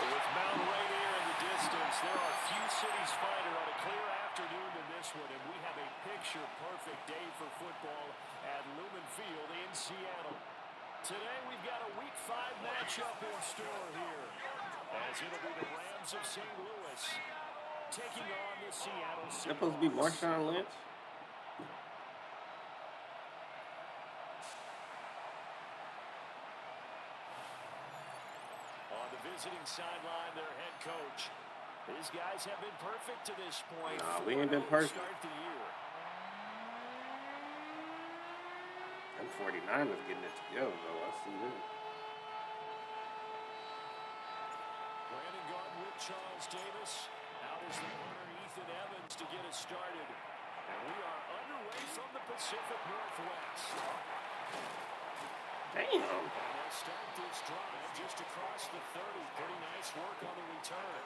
With Mount Rainier in the distance, there are few cities finer on a clear afternoon than this one, and we have a picture-perfect day for football at Lumen Field in Seattle. Today, we've got a Week 5 matchup in store here, as it'll be the Rams of St. Louis taking on the Seattle Seahawks. Supposed to be Marshawn Lynch. On the visiting sideline, their head coach. These guys have been perfect to this point. Nah, we ain't been perfect. Start the year. Them 49ers getting it together, though. I see that. Brandon Gordon with Charles Davis. Out is the punter Ethan Evans to get us started. And we are underway from the Pacific Northwest. Damn. And they'll start this drive just across the 30. Pretty nice work on the return.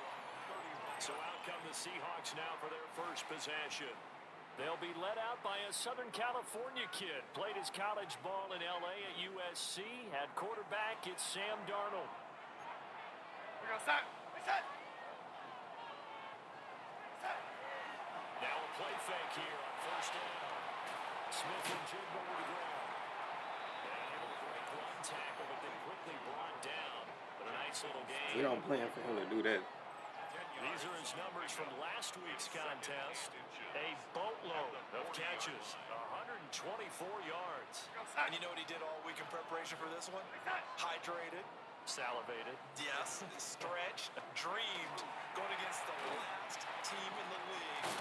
So out come the Seahawks now for their first possession. They'll be led out by a Southern California kid. Played his college ball in L.A. at USC. At quarterback, it's Sam Darnold. We're going to set. Now a play fake here on first down. Smith and Jigba to the ground. And able to break one tackle, but then quickly brought down. But a nice little game. We don't plan for him to do that. These are his numbers from last week's contest. A boatload of catches, 124 yards. And you know what he did all week in preparation for this one? Hydrated. Salivated. Yes. Stretched. Dreamed. Going against the last team in the league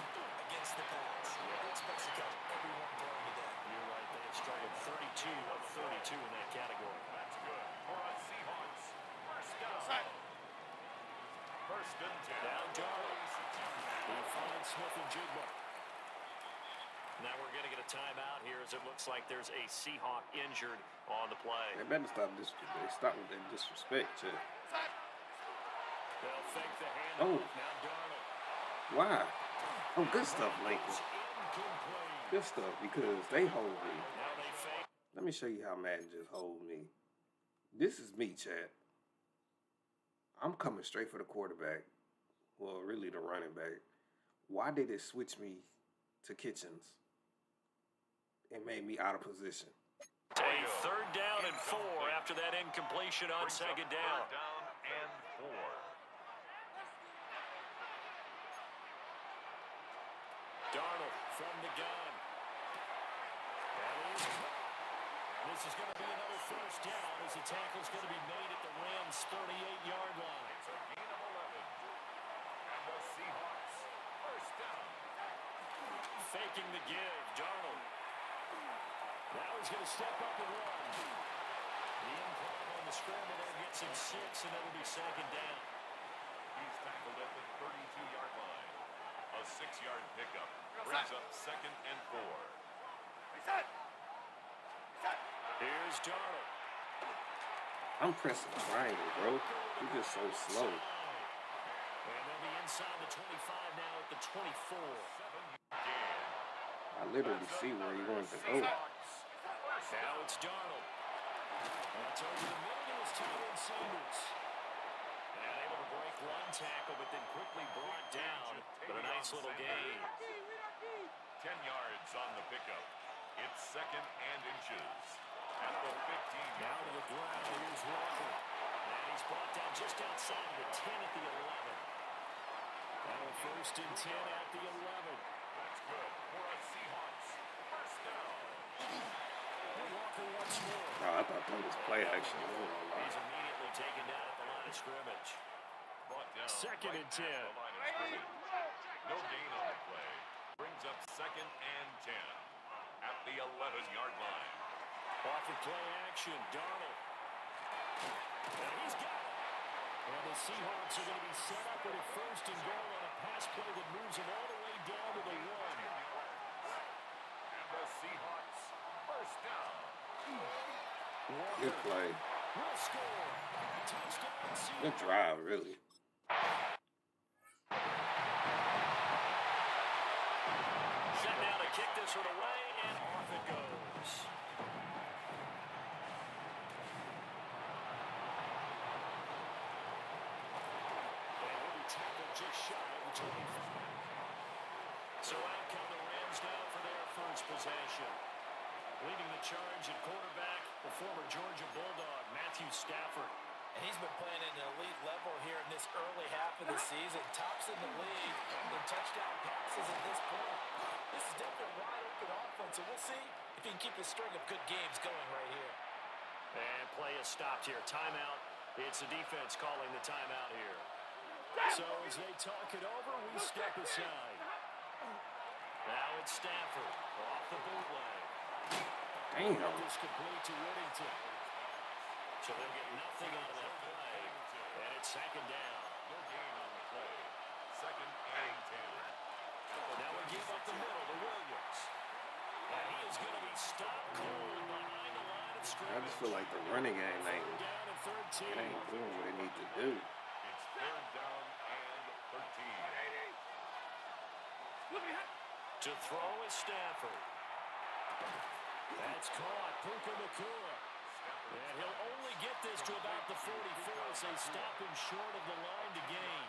against the Pats. He expects to catch everyone during the day. You're right. They have struggled 32 of 32 in that category. That's good. For us Seahawks. First down. and 10. Now Darnold. He finds Smith and Jigba. Now we're going to get a timeout here as it looks like there's a Seahawk injured on the play. They better stop this. They stop with that disrespect, too. They'll fake the handoff. Oh. Now Darnold. Why? Oh, good stuff, Lincoln. Incomplete. Good stuff because they hold me. Now they fake. Let me show you how Madden just hold me. This is me, chat. I'm coming straight for the quarterback. Well, really the running back. Why did it switch me to Kitchens? It made me out of position. A 3rd down and 4 after that incompletion on 2nd down. 3rd down and 4. Darnold from the gun. And this is going to be another 1st down as the tackle's going to be made at the Rams' 38-yard line. It's a gain of 11. And the Seahawks, 1st down. Faking the give, Darnold. Now he's going to step up and run. The implant on the scramble there gets him 6, and it'll be 2nd down. He's tackled at the 32-yard line. A 6-yard pickup brings up 2nd and 4. Here's Darnold. I'm pressing triangle, bro. You're just so slow. And they'll be inside the 25 now at the 24. I literally see where he wants to go. Now it's Darnold. That's over the middle to his tight end Sanders. And able to break one tackle, but then quickly brought down. But a nice little gain. 10 yards on the pickup. It's 2nd and inches. At the 15. Now to the ground, here's Walker. And he's brought down just outside of the 10 at the 11. Now a 1st and 10 at the 11. That's good for a Seahawks. 1st down. Walker once more. Oh, I thought that was play action. He's immediately taken down at the line of scrimmage. Brought down 2nd and 10. at the line of scrimmage. No gain on the play. Brings up 2nd and 10 at the 11-yard line. Off of play action, Darnold. And he's got it. And the Seahawks are going to be set up with a 1st and goal on a pass play that moves them all the way down to the 1. And the Seahawks, 1st down. Good play. Will score. Touchdown, Seahawks. Good drive, really. Set down to kick this one away, and off it goes. And he'll be tackled just shy of the 25. So out come the Rams now for their 1st possession. Leading the charge at quarterback, the former Georgia Bulldog, Matthew Stafford. And he's been playing at an elite level here in this early half of the season. Tops in the league in touchdown passes at this point. This is definitely a wide open offense, and we'll see if he can keep a string of good games going right here. And play is stopped here. Timeout. It's the defense calling the timeout here. So as they talk it over, we step aside. Now it's Stafford off the bootleg. Damn. This complete to Whittington. So they'll get nothing out of that play. And it's 2nd down. No gain on the play. 2nd and 10. Now we give up the middle to Williams. And he is going to be stopped cold behind the line of scrimmage. I just feel like the running game ain't, 3rd down and 13. it ain't doing what it needs to do. It's 3rd down and 13. To throw is Stafford. That's caught. Puka Nacua. And he'll only get this to about the 44 as they stop him short of the line to gain.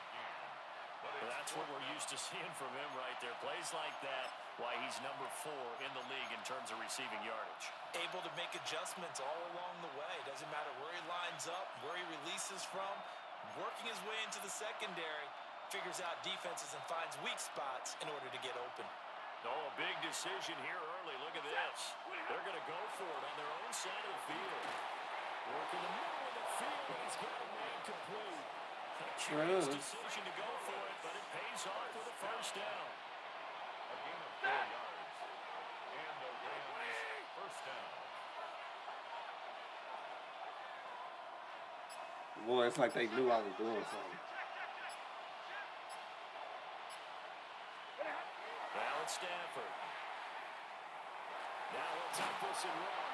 That's what we're used to seeing from him right there. Plays like that, why he's number 4 in the league in terms of receiving yardage. Able to make adjustments all along the way. Doesn't matter where he lines up, where he releases from. Working his way into the secondary, figures out defenses and finds weak spots in order to get open. Oh, a big decision here early. Look at this. They're going to go for it on their own side of the field. Working the middle of the field, and he's got a man complete. A curious decision to go for it, but it pays off with a 1st down. A gain of 4 yards. And the Rams, 1st down. Boy, it's like they knew I was doing something. They'll take this and run.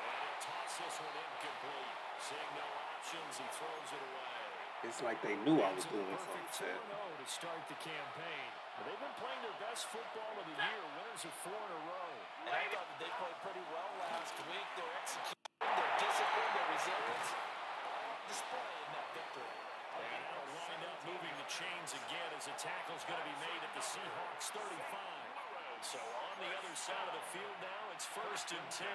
And he'll toss this one incomplete. Seeing no options, he throws it away. It's like they knew I was Into doing a perfect something. 4-0 to start the campaign. They've been playing their best football of the year, winners of 4 in a row. And I thought that they played pretty well last week. Their execution, their discipline, their resilience, all display in that victory. And that'll wind up moving the chains again as a tackle's going to be made at the Seahawks 35. So on the other side of the field now, it's 1st and 10.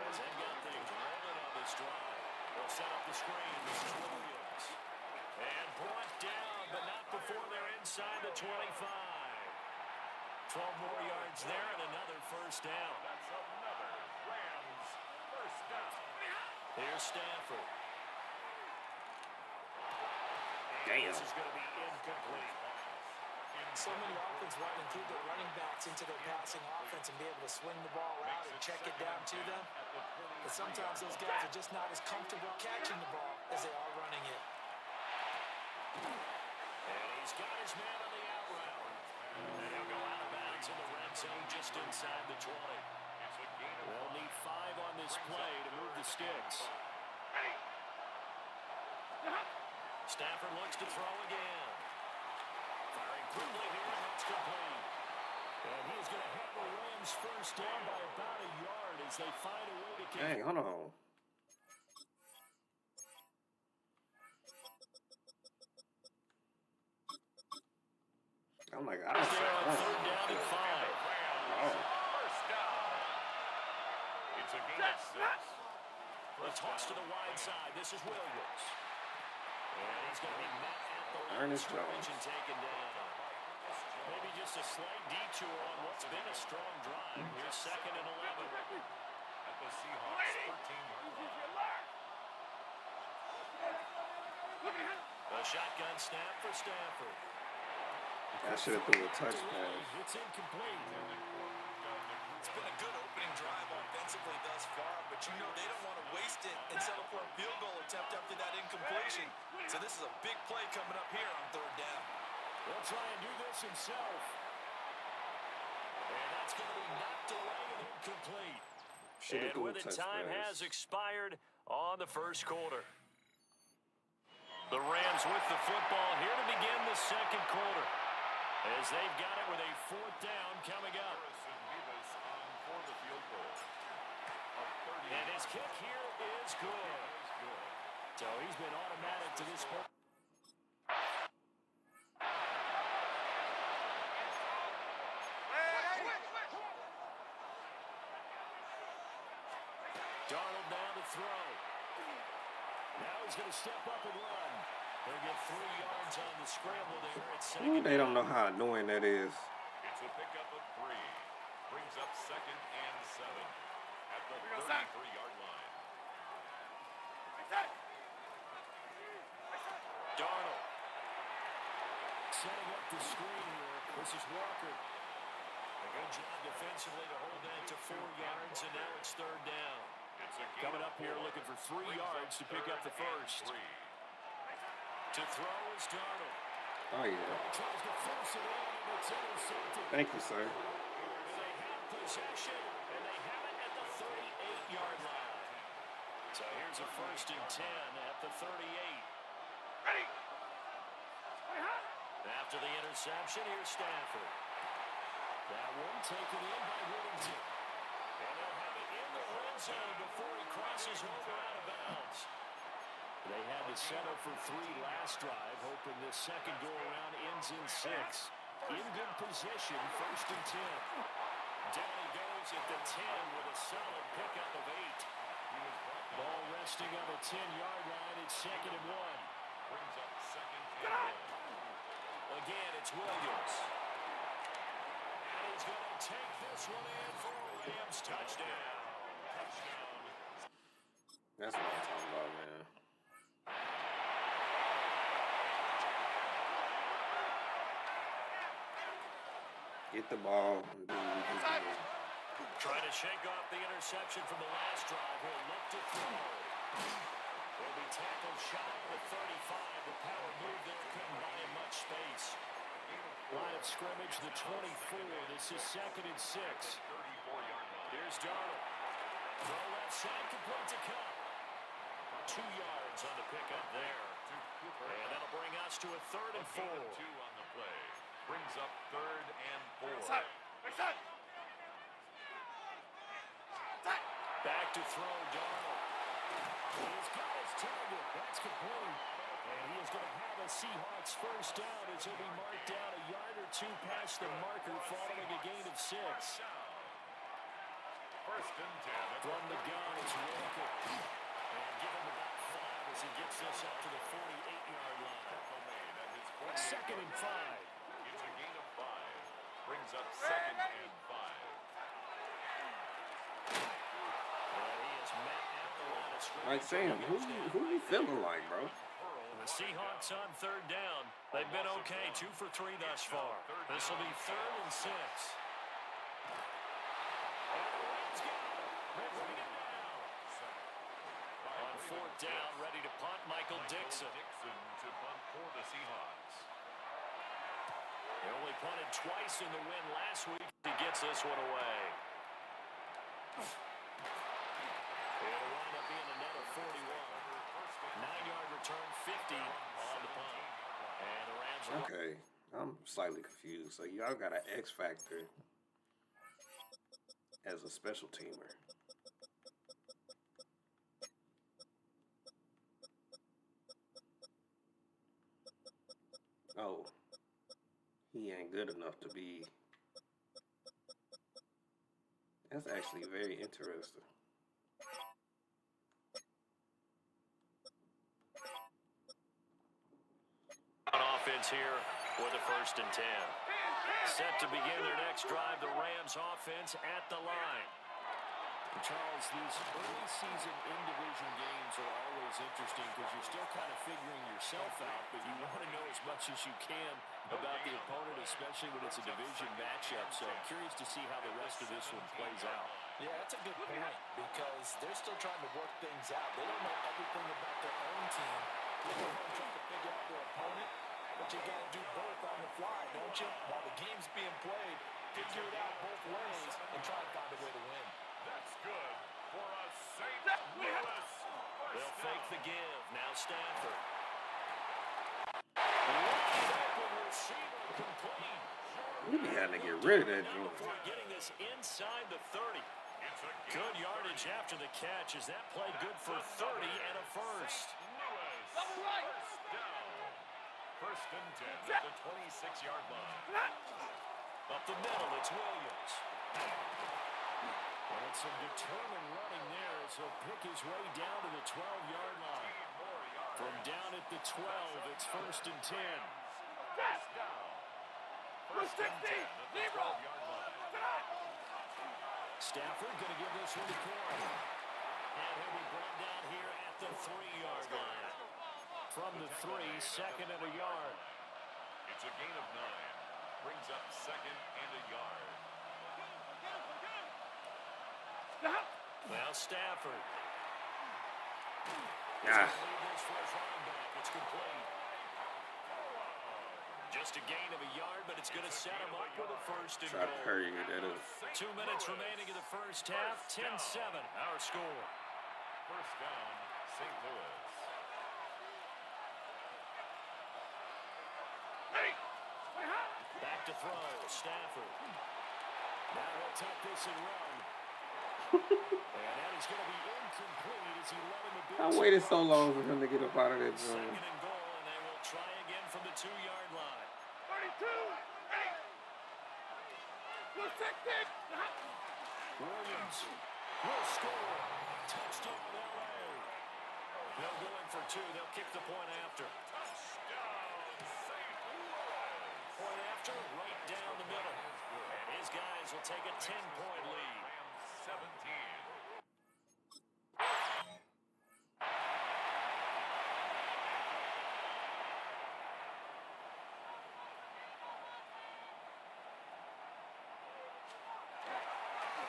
As they've got things rolling on this drive. They'll set up the screen. This is Williams. And brought down, but not before they're inside the 25. 12 more yards there and another 1st down. That's another Rams first down. Here's Stafford. Damn. This is going to be incomplete. So many offenses want to include their running backs into their passing offense and be able to swing the ball out and check it down to them. But sometimes those guys are just not as comfortable catching the ball as they are running it. And he's got his man on the out route. And he'll go out of bounds in the red zone just inside the 20. They'll need 5 on this play to move the sticks. Stafford looks to throw again. Firing quickly here, and it's complete. And he is going to have the Rams first down by about a yard as they find a way to kick. Hey, hold on. I'm like, I don't They're on know. 3rd down and 5. Oh. First down. It's a gain of 6. The toss to the wide side. This is Williams. And he's going to be met at the line of Ernest scrimmage Jones. and taken down. Maybe just a slight detour on what's been a strong drive. Here's 2nd and 11. At the Seahawks 13-yard line. A shotgun snap for Stafford. I should have threw a touchdown. It's incomplete. It's been a good opening drive offensively thus far, but you know they don't want to waste it and settle for a field goal attempt after that incompletion. So this is a big play coming up here on 3rd down. He'll try and do this himself. And that's going to be knocked away and incomplete. Should have And threw a with it, time touchdown. has expired on the 1st quarter. The Rams with the football here to begin the 2nd quarter. As they've got it with a 4th down coming up. For the field goal. And his kick here is good. So he's been automatic to this point. Darnold down to throw. Now he's going to step up and run. They'll get 3 yards on the scramble there at 2nd. Ooh, they don't know how annoying that is. It's a pickup of 3. Brings up 2nd and 7 at the 33-yard line. Darnold. Setting up the screen here. This is Walker. A good job defensively to hold that to 4 yards, and now it's 3rd down. Coming up here looking for 3 yards to pick up the first. To throw is Darnold. Oh, yeah. Tries to force it in, and it's intercepted. Thank you, sir. They have possession, and they have it at the 38-yard line. So here's a 1st and 10 at the 38. After the interception, here's Stafford. That one taken in by Whittington. And they'll have it in the red zone before he crosses over out of bounds. They had to settle for 3 last drive, hoping this second go-around ends in 6. In good position, 1st and 10. Down he goes at the 10 with a solid pickup of 8. Ball resting on the 10-yard line. It's 2nd and 1. Brings up 2nd and 1. Again, it's Williams. And he's going to take this one in for a Rams touchdown. That's what I'm talking about, man. Get the ball and do what we can do. Trying to shake off the interception from the last drive. He'll look to throw. Will be tackled shy of the 35. The power move there couldn't buy him much space. Line of scrimmage, the 24. This is 2nd and 6. Here's Here's Darnold. Throw left side, complete to Cup. 2 yards on the pickup there. And that'll bring us to a 3rd and 4. 2 on the play. Brings up 3rd and 4. Back to throw, Darnold. He's got his target. That's complete. And he is going to have a Seahawks first down as he'll be marked down a yard or 2 past the marker following a gain of 6. First and 10. From the gun, it's Walker. And give him about 5 as he gets this up to the 48-yard line. 2nd and 5. It's a gain of 5. Brings up 2nd and 5. Like Sam, who you feeling like, bro? The Seahawks on 3rd down. They've been okay, 2 for 3 thus far. This will be 3rd and 6. On 4th down, ready to punt, Michael Dixon. To punt for the Seahawks. They only punted twice in the win last week. He gets this one away. It'll wind up being a net of 41. 9-yard return, 50 on the punt. And the Rams are... Okay, I'm slightly confused. So y'all got an X factor as a special teamer. Oh, he ain't good enough to be. That's actually very interesting. On offense here with a 1st and 10. Set to begin their next drive, the Rams offense at the line. Charles, these early season in-division games are always interesting because you're still kind of figuring yourself out, but you want to know as much as you can about the opponent, especially when it's a division matchup. So I'm curious to see how the rest of this one plays out. Yeah, that's a good point because they're still trying to work things out. They don't know everything about their own team. They're trying to figure out their opponent, but you got to do both on the fly, don't you? While the game's being played, figure it out both ways and try to find a way to win. That's good for a St. Louis. They'll fake the give. Now Stanford. You be having to get rid of that joint. Before getting this inside the 30. Good yardage after the catch. Is that play good for 30 and a first? First and 10 at the 26-yard line. Up the middle, it's Williams. And it's some determined running there as he'll pick his way down to the 12-yard line. From down at the 12, it's 1st and 10. First and 10 at the 12-yard line. Stafford going to give this one to Corey. And he'll be brought down here at the 3-yard line. From the 3, 2nd and a yard. It's a gain of 9. Brings up 2nd and a yard. Now Stafford. Yeah. It's complete. Just a gain of a yard, but it's going to set him up with a 1st and Try to goal. hurry that up. 2 minutes remaining in the first half. 10-7, our score. First down, St. Louis. Back to throw, Stafford. Now he'll take this and run. And that is going to be incomplete as he led him a bit. I waited so long for him to get up out of that zone. 2nd and goal, and they will try again from the 2-yard line. 32. Williams will score. Touchdown, L.A. They'll go in for 2. They'll kick the point after. Point after, right down the middle. And his guys will take a 10-point lead. 17.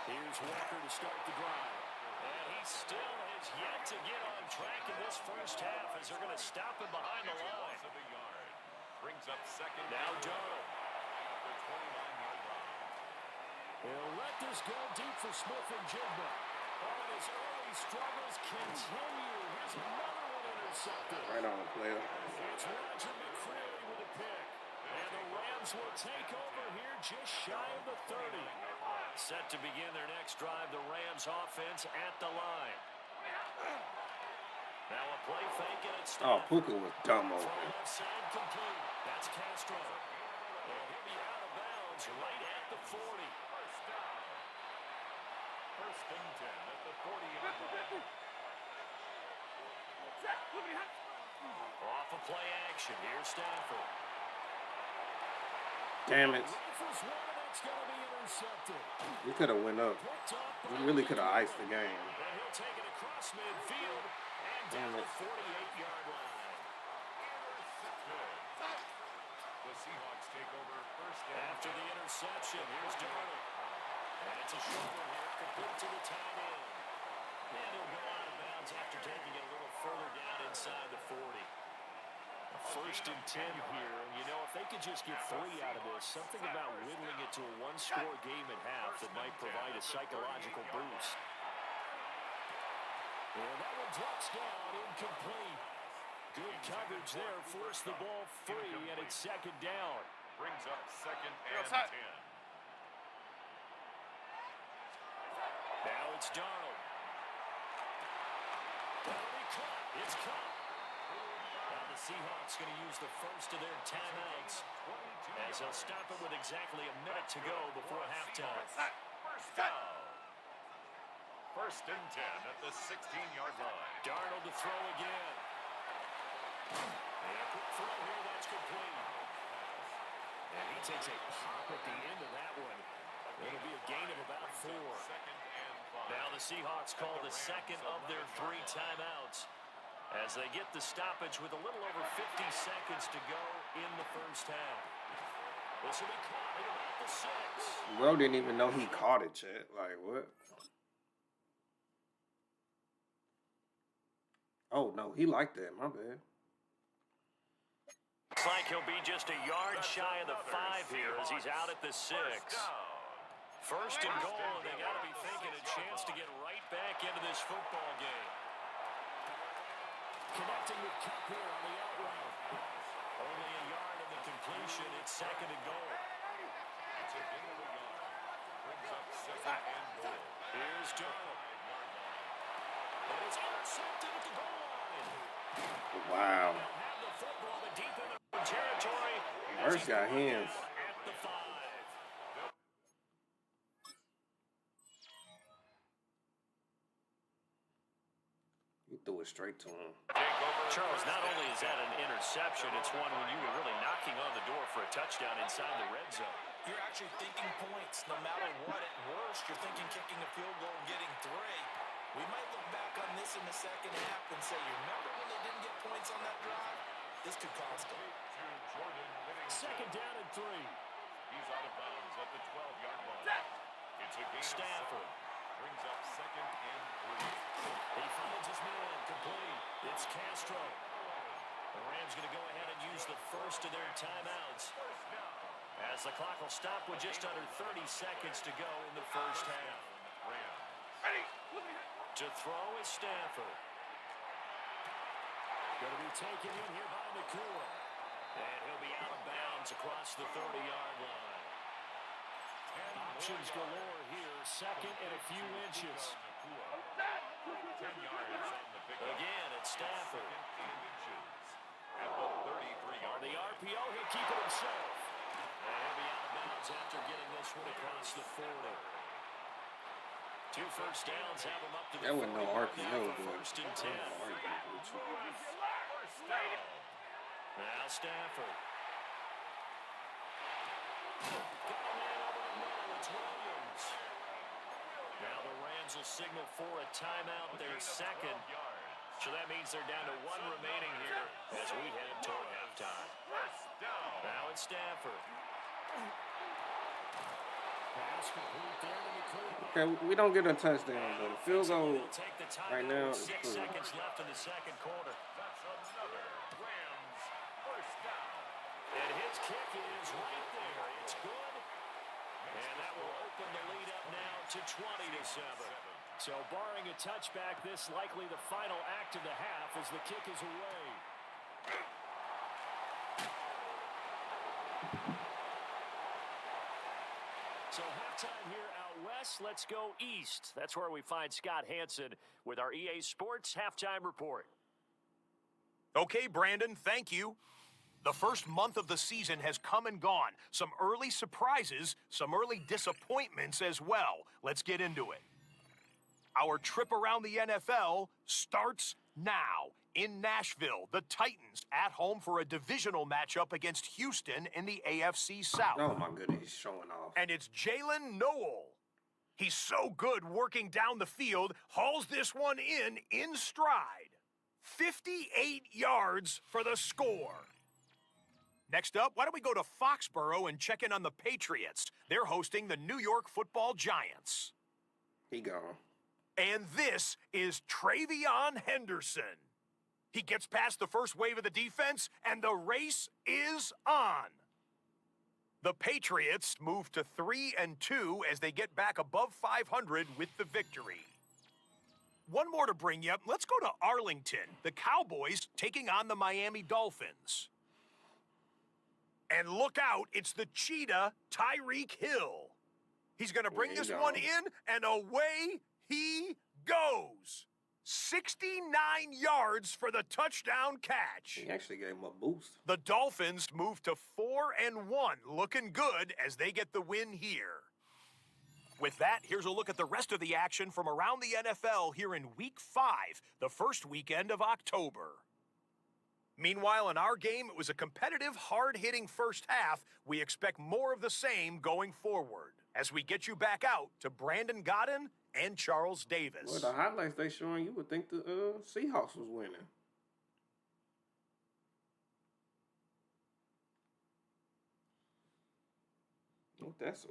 Here's Walker to start the drive. And he still has yet to get on track in this first half as they're going to stop him behind the line. Of a yard. Brings up 2nd. Now Darnold. The 29-yard line. He'll let this go deep for Smith and Jigba. Oh, and his early struggles continue. Here's another one intercepted. Right on, player. It's Roger McCreary with a pick. And the Rams will take over here just shy of the 30. Set to begin their next drive, the Rams offense at the line. Now a play fake and it's Oh, Puka was dumb over from there. left side complete. That's Castro. And he'll be out of bounds right at the 40. First and 10 at the 40-yard line. Off of play action. Here's Stafford. Damn it. Rifles one, and that's going to be intercepted. We could have went up. Picked up We by really could have McCoy. iced the game. And he'll take it across midfield and down Damn the it. 48-yard line. The Seahawks take over first and After the interception, here's Darnold. And it's a short one here, complete to the tight end. And he'll go out of bounds after taking it a little further down inside the 40. First and 10 here, and you know, if they could just get 3 out of this, something about whittling it to a one-score game at half that might provide a psychological boost. And that one drops down, incomplete. Good coverage there, forced the ball free, and it's second down. brings up second and 10. Now it's Darnold. That'll be caught. It's caught. Now the Seahawks going to use the first of their timeouts as they'll stop it with exactly a minute to go before halftime. First down. First and 10 at the 16-yard line. Darnold to throw again. And a quick throw here, that's complete. And he takes a pop at the end of that one. It'll be a gain of about 4. Second and 5. Now the Seahawks call the second of their 3 timeouts as they get the stoppage with a little over 50 seconds to go in the first half. This will be caught at about the 6. Bro didn't even know he caught it, Chet. Like, what? Oh, no, he liked that. My bad. Looks like he'll be just a yard shy of the 5 here as he's out at the 6. First and goal, and they got to be thinking a chance to get right back into this football game. Connecting with Cup here on the out route. Only a yard in the completion. It's second and goal. It's a gain of a yard. Brings up second and goal. Here's Darnold. And it's intercepted at the goal line. Wow. They'll have the football, but deep in the territory. Merce got hands. At the 5. He threw it straight to him. Charles, not only is that an interception, it's one when you were really knocking on the door for a touchdown inside the red zone. You're actually thinking points. No matter what, at worst, you're thinking kicking a field goal and getting 3. We might look back on this in the second half and say, you remember when they didn't get points on that drive? This could cost them. Second down and 3. He's out of bounds at the 12-yard line. It's a gain of Stafford. 7. Brings up second and 3. He finds his man, complete. It's Castro. The Rams going to go ahead and use the first of their timeouts as the clock will stop with just under 30 seconds to go in the first half. To throw is Stafford. Going to be taken in here by Nakua. And he'll be out of bounds across the 30-yard line. Options galore here. Second and a few inches. 10 yards on the pickup. Again, it's Stafford. Second and inches. At the 33-yard On the line. RPO, he'll keep it himself. And he'll be out of bounds after getting this one across the 40. 2 first downs have him up to the That wasn't no 41 RPO, now for but first and 10. First down. Now Stafford. Got a man over the middle. It's Williams. Now the Rams will signal for a timeout, their second. So that means they're down to 1 remaining here as we head toward halftime. First down. Now it's Stafford. Pass complete there to McCoy. Okay, we don't get a touchdown, but a field goal They'll take the timeout right now with is 6 cool. seconds left in the second quarter. That's another Rams first down. And his kick is right there. It's good. And that will open the lead up now to 20-7. So barring a touchback, this likely the final act of the half as the kick is away. So halftime here out west. Let's go east. That's where we find Scott Hansen with our EA Sports Halftime Report. Okay, Brandon, thank you. The first month of the season has come and gone. Some early surprises, some early disappointments as well. Let's get into it. Our trip around the NFL starts now. In Nashville, the Titans at home for a divisional matchup against Houston in the AFC South. Oh, my goodness, he's showing off. And it's Jalen Noel. He's so good working down the field, hauls this one in stride. 58 yards for the score. Next up, why don't we go to Foxborough and check in on the Patriots? They're hosting the New York Football Giants. He gone. And this is Travion Henderson. He gets past the first wave of the defense, and the race is on. The Patriots move to 3-2 as they get back above 500 with the victory. One more to bring you up. Let's go to Arlington. The Cowboys taking on the Miami Dolphins. And look out, it's the cheetah, Tyreek Hill. He's going to bring this one in, and away he goes. 69 yards for the touchdown catch. He actually gave him a boost. The Dolphins move to 4-1, looking good as they get the win here. With that, here's a look at the rest of the action from around the NFL here in Week 5, the first weekend of October. Meanwhile, in our game, it was a competitive, hard-hitting first half. We expect more of the same going forward as we get you back out to Brandon Godden and Charles Davis. Well, the highlights they showing, you would think the Seahawks was winning. Oh, that's so.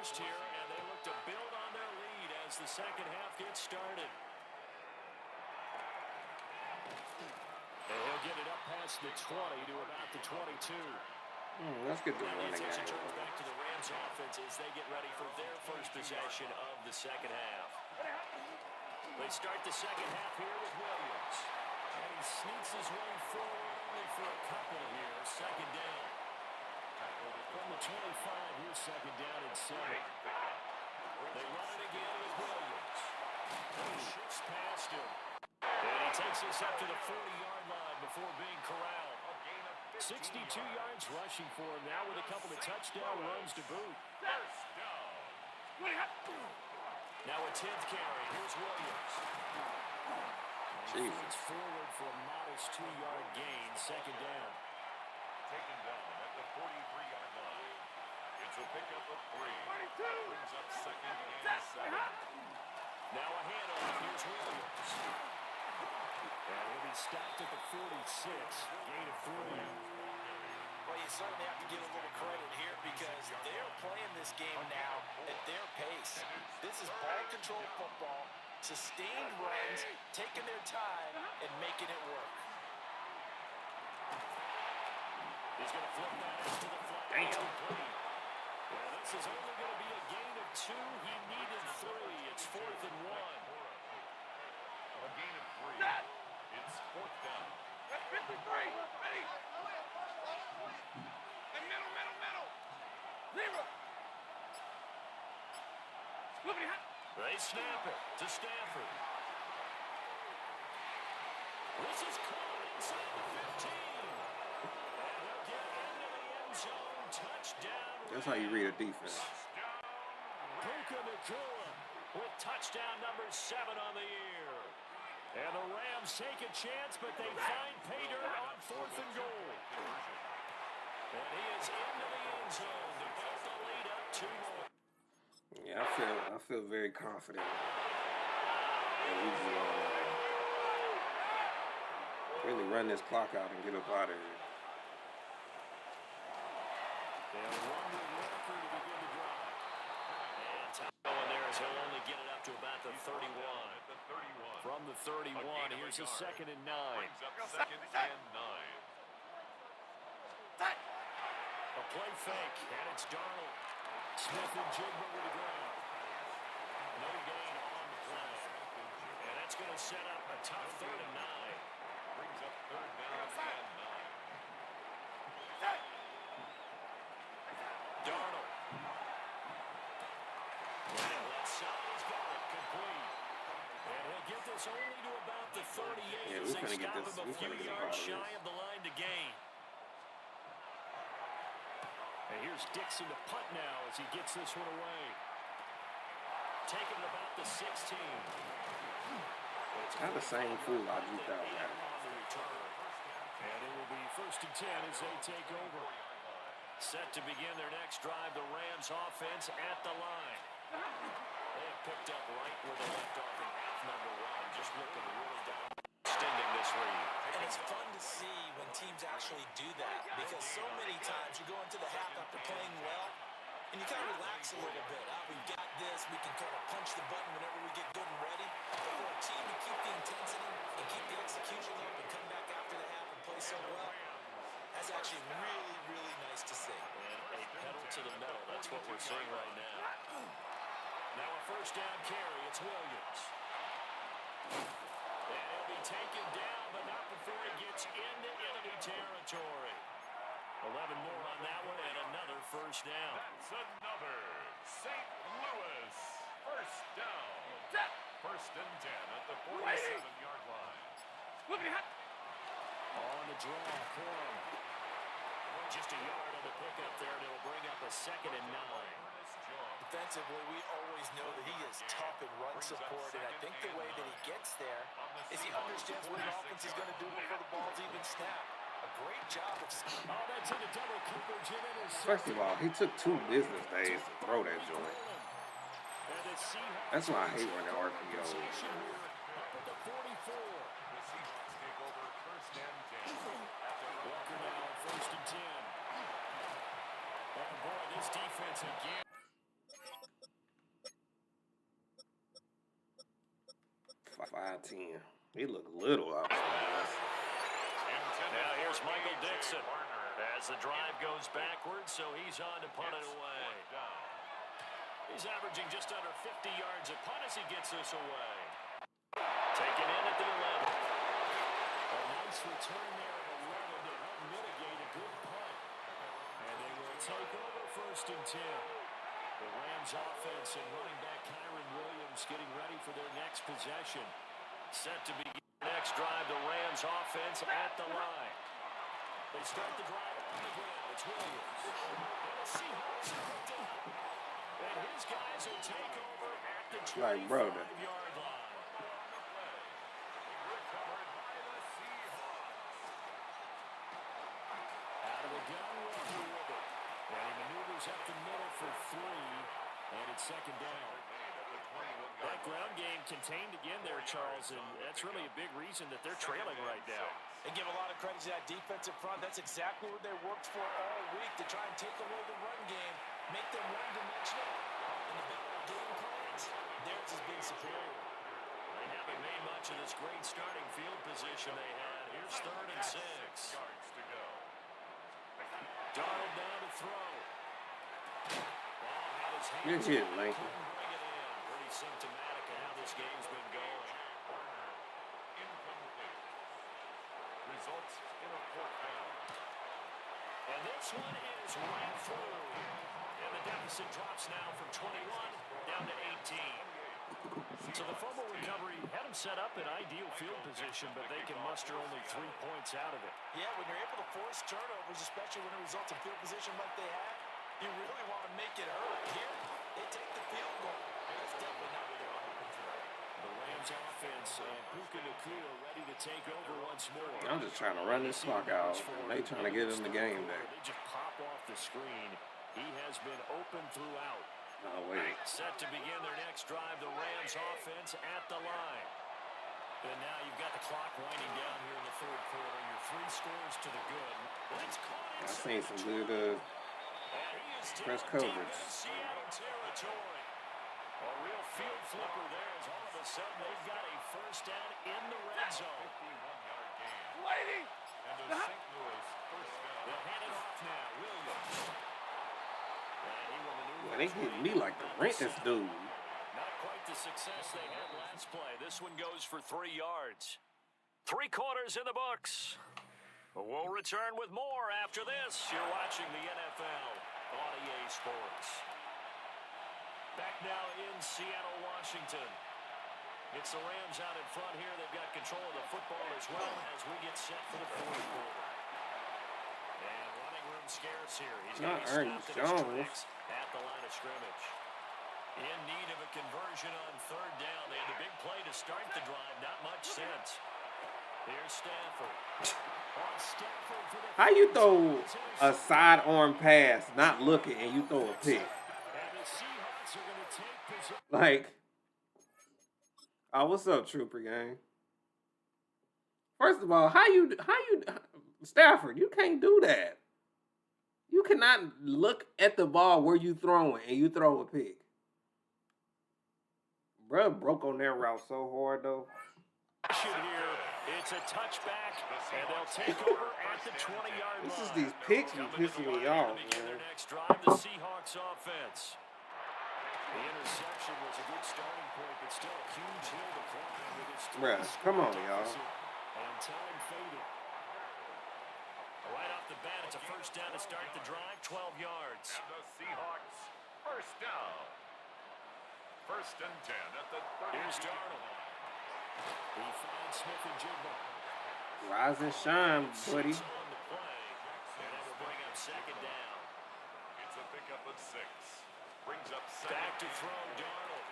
Here, and they look to build on their lead as the second half gets started. And he'll get it up past the 20 to about the 22. Let's get the running game. game. Turns back to the Rams offense as they get ready for their first possession of the second half. They start the second half here with Williams. And he sneaks his way forward only for a couple here. Second down. From the 25, here's second down and 7. They run it again with Williams. He shifts past him. And he takes us up to the 40-yard line before being corralled. 62 yards rushing for him now with a couple of touchdown runs to boot. Now a 10th carry. Here's Williams. It's forward for a modest 2-yard gain. Second down. Taken down at the 43-yard line. It's a pickup of 3. Brings up second and 7. Now a handoff. Here's Williams. And he'll be stopped at the 46. Gain of 3. Well, you certainly have to give a little credit here because they're playing this game now at their pace. This is ball control football, sustained runs, taking their time, and making it work. He's going to flip that into the flat. Well, this is only going to be a gain of 2. He needed 3. It's 4th and 1. A gain of 3. It's 4th down. That's 53. Ready? Middle. Zero. They snap it to Stafford. This is caught inside the 15. And they'll get into the end zone. Touchdown. That's how you read a defense. Puka Nacua with touchdown number 7 on the year. And the Rams take a chance, but they find pay dirt on 4th and goal. And he is into the end zone to build the lead up 2 more. Yeah, I feel very confident that we can really run this clock out and get up out of here. They'll run the record to begin the drive. And time going there as he'll to about the 31. From the 31, here's a 2nd and 9. Brings up 2nd and 9. A play fake, and it's Darnold. Smith and Jigba with the ground. No gain on the play. And that's going to set up a tough 3rd and 9. Brings up 3rd down and 9. Darnold. And left side, he's got it complete. And he'll get this only to about the 38 Yeah, as we're they gonna get stop this. him a We're few gonna get yards a shy of the line to gain. And here's Dixon to punt now as he gets this one away. Taking it about the 16. It's kind of the same fool I jumped out, man. And it will be 1st and 10 as they take over. Set to begin their next drive, the Rams offense at the line. They have picked up right where they left off in half number 1. Just looking really down, extending this lead. And it's fun to see when teams actually do that, because so many times you go into the half after playing well, and you kind of relax a little bit. We've got this. We can kind of punch the button whenever we get good and ready. But for a team to keep the intensity and keep the execution up and come back after the half and play so well, that's actually really, really nice to see. And a pedal to the metal. That's what we're seeing right now. Now a 1st down carry. It's Williams. And he'll be taken down, but not before he gets into enemy territory. 11 more on that one, and another 1st down. That's another St. Louis 1st down. 1st and 10 at the 47-yard line. On the draw, Corum. Just a yard on the pickup there, and it'll bring up a 2nd and 9. Defensively, we always know that he is tough in run support, and I think the way that he gets there is he understands what an offense is going to do before the ball's even snapped. A great job of... Oh, that's in a double coverage. First of all, he took 2 business days to throw that joint. That's why I hate running RPOs. Up at the 44. The Seahawks take over 1st and 10. Walker now, 1st and 10. Oh, boy, this defense again. 5'10". He looked little out there. Now here's Michael Dixon as the drive goes backwards, so he's on to punt it away. He's averaging just under 50 yards a punt as he gets this away. Taken in at the 11. A nice return there at 11 to help mitigate a good punt. And they will take over 1st and 10. The Rams offense and running back Kyron Williams getting ready for their next possession. Set to begin the next drive, the Rams offense at the line. They start the drive on the ground. It's Williams. And the Seahawks are picked up. And his guys will take over at the 25-yard line. Recovered by the Seahawks. Out of the gun, Walker with it. And he maneuvers up the middle for 3. And it's 2nd down. That ground game contained again there, Charles, and that's really a big reason that they're trailing right now. And give a lot of credit to that defensive front. That's exactly what they worked for all week, to try and take away the run game, make them one-dimensional. And the better game plans, theirs has been superior. They haven't made much of this great starting field position they had. Here's 3rd and 6. Yards to go. Darnold down to throw. Ball had his hand. Good hit, Lincoln. Couldn't bring it in. Pretty symptomatic of how this game's been going. Incomplete. Results in a 4th down. And this one is right through. And the deficit drops now from 21 down to 18. So the fumble recovery had them set up in ideal field position, but they can muster only 3 points out of it. Yeah, when you're able to force turnovers, especially when it results in field position like they have, you really want to make it hurt. Here, they take the field goal. That's definitely not what they're hoping for. The Rams offense and Puka Nacua ready to take over once more. I'm just trying to run this clock out, and they trying to get him the game back. They just pop off the screen. He has been open throughout. Oh, wait. Set to begin their next drive, the Rams offense at the line. And now you've got the clock winding down here in the 3rd quarter. Your 3 scores to the good. That's caught I seen some good press coverage. Seattle territory. A real field flipper there as all of a sudden they've got a first down in the red zone. 51-yard gain. And a St. Louis first down. They'll hand it off now. Williams. And he will maneuver. Man, they hitting me like the rent this dude. Not quite the success they had last play. This one goes for 3 yards. 3 quarters in the books. We'll return with more after this. You're watching the NFL on EA Sports. Back now in Seattle, Washington. It's the Rams out in front here. They've got control of the football as well as we get set for the fourth quarter. And running room scarce here. He's going to be stopped in his tracks at the line of scrimmage. In need of a conversion on third down. They had a big play to start the drive. Not much sense. Here's Stafford. On Stafford for the How you throw a sidearm pass, not looking, and you throw a pick? And the Seahawks are going to take possession. Like, oh, what's up, Trooper gang? First of all, how you, Stafford, you can't do that. You cannot look at the ball where you throwing and you throw a pick. Bruh broke on that route so hard, though. Here, it's a touchback, and they'll take over at the 20-yard line. This is these picks be pissing me off, Begin their man. next drive, the Seahawks offense. The interception was a good starting point, but still a huge hill to climb with its Bruh, come on, y'all. And time faded. Right off the bat, it's a first down to start the drive, 12 yards. And the Seahawks first down. First and 10 at the 30. Here's Darnold. He finds Smith and Jigba. Rise and shine, buddy. On the play, and that will bring up second down. It's a pickup of 6. Brings up Back to second. throw, Darnold.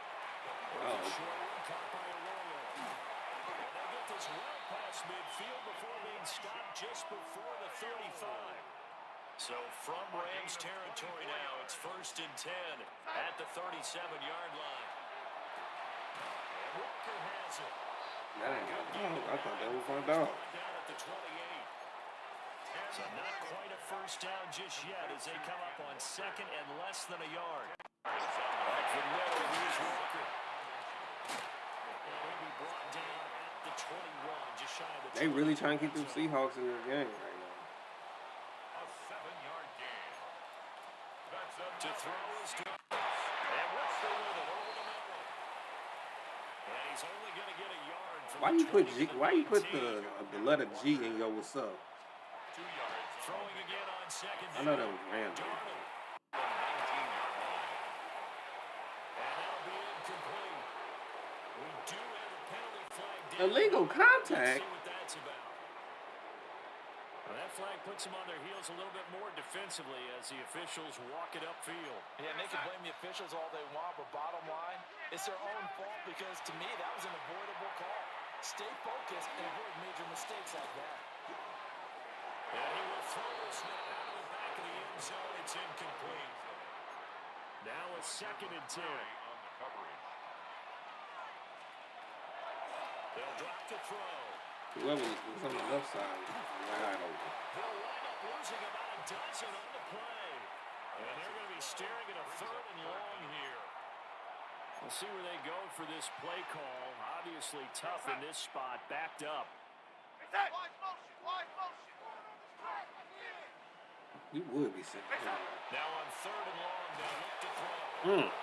Oh. Short one, caught by Arroyo. And they'll get this well past midfield before being stopped just before the 35. So from Rams territory now, it's first and 10 at the 37-yard line. And Walker has it. That ain't got dog. I thought that was my dog. Down at the 28. So not quite a first down just yet as they come up on second and less than a yard. Back for the middle, here's Walker. And he'll be brought down at the 21, just shy of the 20. They really trying to keep them Seahawks in this game right now. A 7-yard gain. That's a To throw is Douglas. And Walker with it over the middle. And he's only going to get a yard from Why the you put 20 G? to Why you put 19. the letter G in your what's up? 2 yards. Throwing again on second I know that down. was random. Darnold. The 19-yard line. And that'll be incomplete. We do have a penalty flag down. Illegal Let's contact. see what that's about. Well, that flag puts them on their heels a little bit more defensively as the officials walk it upfield. Yeah, and they can blame the officials all they want, but bottom line, it's their own fault because, to me, that was an avoidable call. Stay focused and avoid major mistakes like that. And he will throw this one out of the back of the end zone. It's incomplete. Now a second and 10. On the coverage. They'll drop to throw. Whoever was on the left side was wide open. They'll wind up losing about a dozen on the play. And they're going to be staring at a third and long here. We'll see where they go for this play call. Obviously tough in this spot, backed up. You would be sitting here. Now on third and long, they'll look to throw. Mm. And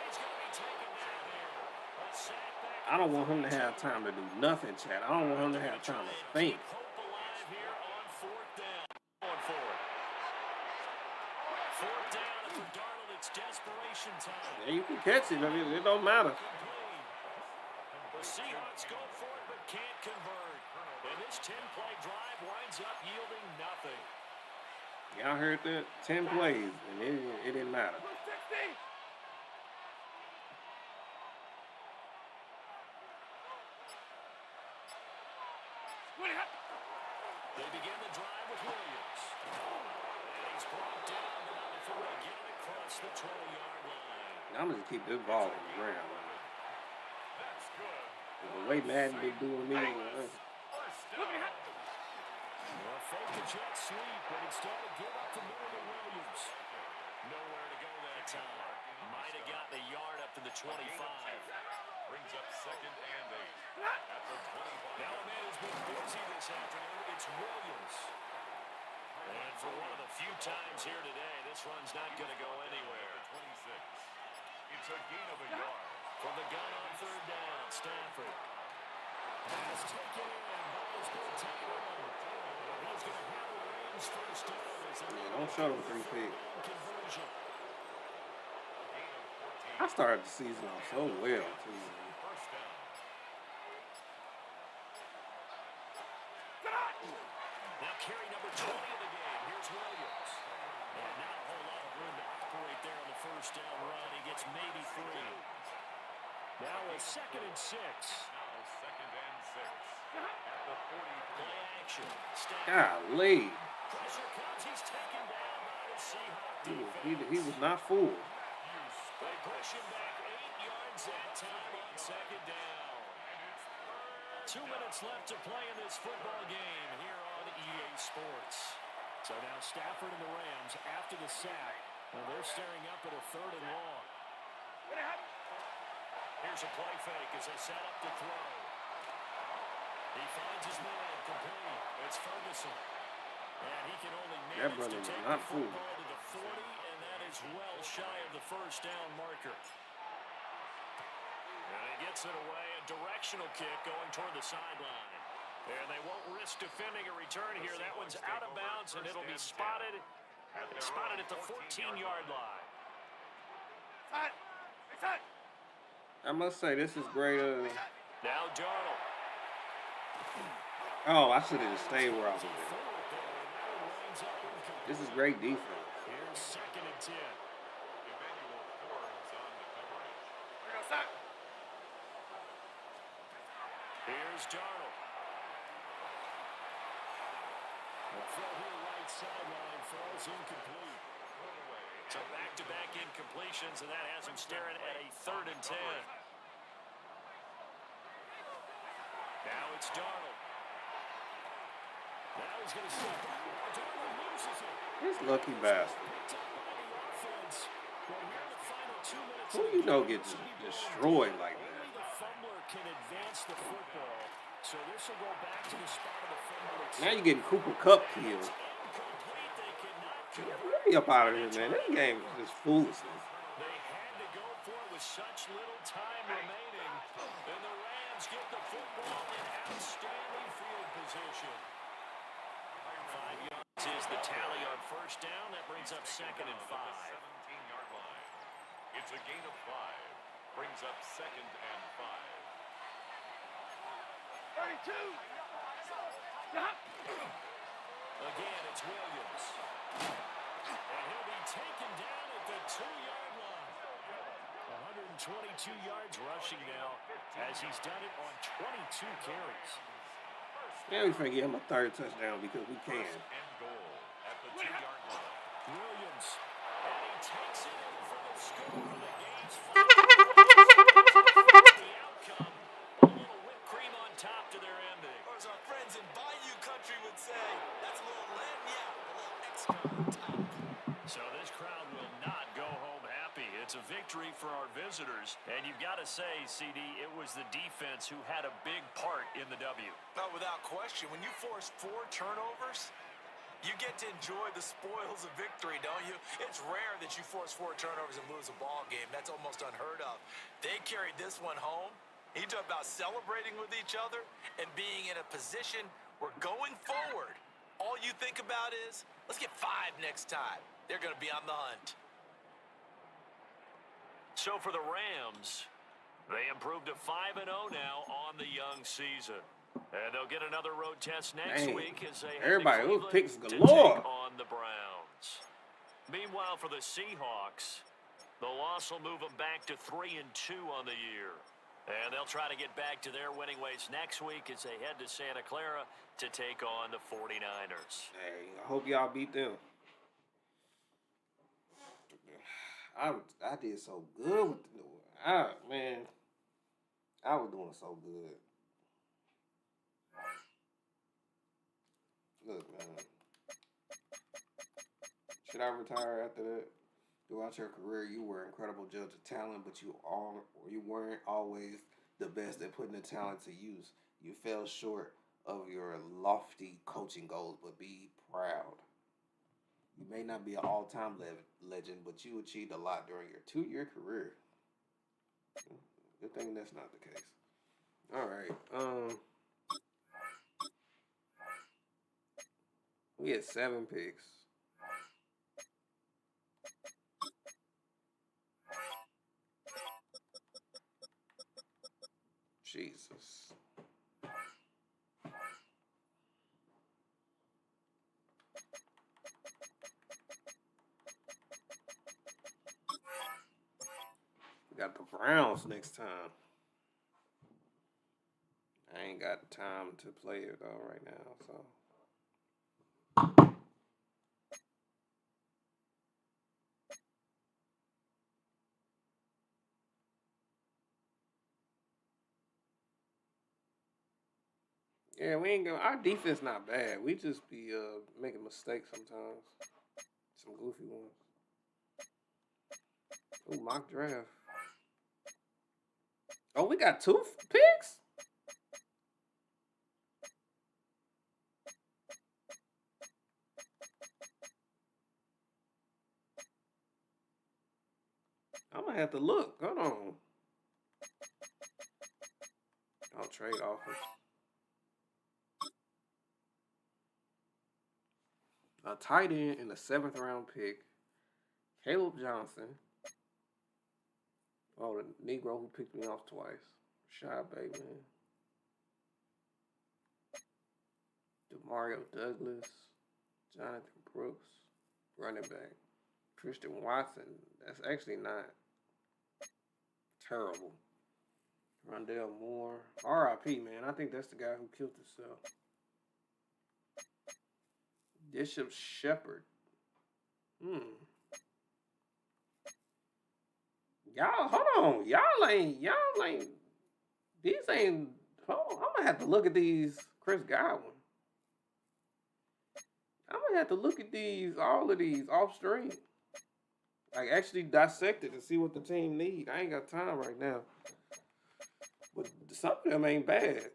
he's going to be taken down here. A sack back. I don't want him to have time to do nothing, Chad. I don't want him to have time to think. Keep hope alive here on fourth down. Going for it. Fourth down, and for Darnold, it's desperation time. Yeah, you can catch it. I mean, it don't matter. Complete. The Seahawks go for it, but can't convert. And this 10-play drive winds up yielding nothing. Y'all heard that? 10 plays, and it didn't matter. They begin the drive with Williams. And he's brought down, but not before they get it across the 20-yard line. I'm gonna keep this ball on the ground. That's good. The way Madden been doing me, First down. Well, fake the jet sweep, but instead of give up the middle to Williams. Nowhere to go that time. might have gotten a yard up to the 25. Brings up 2nd and 8 at the 25. Now a man who's been busy this afternoon, it's Williams. And for one of the few times here today, this run's not going to go anywhere. 26. It's a gain of a yard. From the gun on 3rd down, Stafford. Pass taken in by his big tight end. He's going to have the Rams first down. Yeah, don't show them 3 picks. Conversion. I started the season off so well, too. First down. Now carry number 20 of the game. Here's Williams. And not a whole lot of room to operate there on the first down run. He gets maybe 3. Now a 2nd and 6. Now 2nd and 6 at the 40. Play action. Golly. Pressure comes. He's taken down by the Seahawks. He was not fooled. They push him back 8 yards that time on 2nd down. 2 minutes left to play in this football game here on EA Sports. So now Stafford and the Rams after the sack. Well, they're staring up at a 3rd and long. Here's a play fake as they set up to throw. He finds his man complete. It's Ferguson. And he can only manage to take the football to the 40, and that is well shy of the first down marker. And he gets it away, a directional kick going toward the sideline. And they won't risk defending a return here. That one's out of bounds, and it'll be spotted at the 14-yard line. I must say, this is great. Now Darnold. Oh, I should have just stayed where I was at. This is great defense. Here's 2nd and 10. Emmanuel Forbes on the coverage. Here's Darnold. The throw here right sideline falls incomplete. So back-to-back incompletions, and that has him staring at a 3rd and 10. Now it's Darnold. Now he's going to step back. Darnold loses it. This lucky bastard. Picked up by the offense. Well, here the final 2 minutes. Who you know gets destroyed like that? Only the fumbler can advance the football. So this will go back to the spot of the fumble. Now you're getting Cooper Kupp killed. Incomplete. They could not convert. Let me up out of here, man. This game is just foolishness. They had to go for it with such little time remaining. And the Rams get the football in outstanding field position. 5 yards is the tally on first down. That brings up 2nd and 5. 17-yard line. It's a gain of 5. Brings up 2nd and 5. 32. Again, it's Williams. And he'll be taken down at the 2-yard line. 122 yards rushing now as he's done it on 22 carries. Now we finna give him a 3rd touchdown because we can. And goal at the 2-yard line. Williams. And he takes it in for the score. The game's the outcome. A little whipped cream on top to their ending. Or as our friends in Bayou Country would say, that's a little lagniappe, a little extra on top. So this crowd will not go home happy. It's a victory for our visitors. And you've got to say, CD, it was the defense who had a big part in the W. Not without question. When you force 4 turnovers, you get to enjoy the spoils of victory, don't you? It's rare that you force 4 turnovers and lose a ball game. That's almost unheard of. They carried this one home. You talk about celebrating with each other and being in a position where going forward, all you think about is, let's get 5 next time. They're going to be on the hunt. So for the Rams, they improved to 5-0 now on the young season. And they'll get another road test next week as they head everybody, to those picks Cleveland to galore. take on the Browns. Meanwhile, for the Seahawks, the loss will move them back to 3-2 on the year. And they'll try to get back to their winning ways next week as they head to Santa Clara to take on the 49ers. Hey, I hope y'all beat them. I did so good with man. I was doing so good. Look, man. Should I retire after that? Throughout your career, you were an incredible judge of talent, but you weren't always the best at putting the talent to use. You fell short of your lofty coaching goals, but be proud. You may not be an all-time legend, but you achieved a lot during your 2-year career. Good thing that's not the case. All right. We had 7 picks. Jesus. We got the Browns next time. I ain't got time to play it though right now, so. Yeah, we ain't gonna. Our defense not bad. We just be making mistakes sometimes. Some goofy ones. Ooh, mock draft. Oh, we got 2 picks? I'm gonna have to look. Hold on. I'll trade offers. A tight end in the 7th round pick. Caleb Johnson. Oh, the Negro who picked me off twice. Rashad Bateman. Demario Douglas. Jonathan Brooks. Running back. Christian Watson. That's actually not terrible. Rondell Moore. R.I.P., man. I think that's the guy who killed himself. Bishop Shepard. Y'all, hold on. Y'all ain't. These ain't. Hold on. I'm gonna have to look at these. Chris Godwin. I'm gonna have to look at these. All of these off stream. Like actually dissect it and see what the team need. I ain't got time right now. But some of them ain't bad.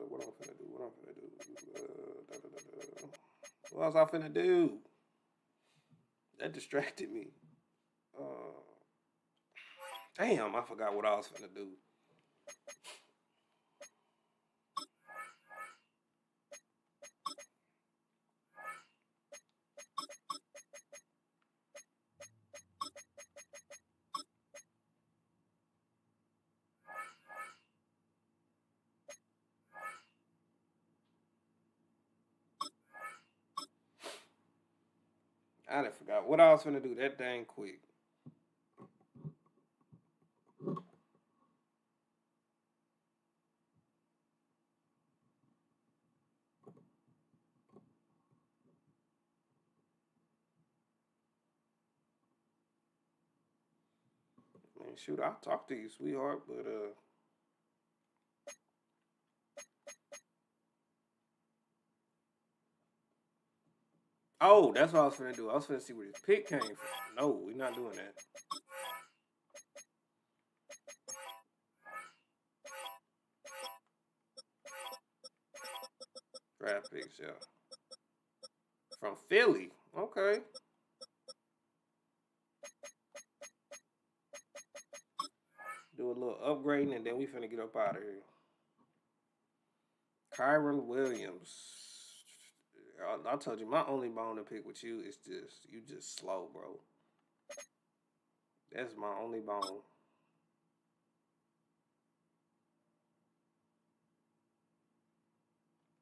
What I'm finna do? What else I finna do? That distracted me. Damn, I forgot what I was finna do. I done forgot what I was finna do that dang quick. Man, shoot, I'll talk to you, sweetheart, but oh, that's what I was finna do. I was finna see where this pick came from. No, we're not doing that. Draft picks, yeah. From Philly. Okay. Do a little upgrading and then we finna get up out of here. Kyron Williams. I told you my only bone to pick with you is just you just slow, bro. That's my only bone.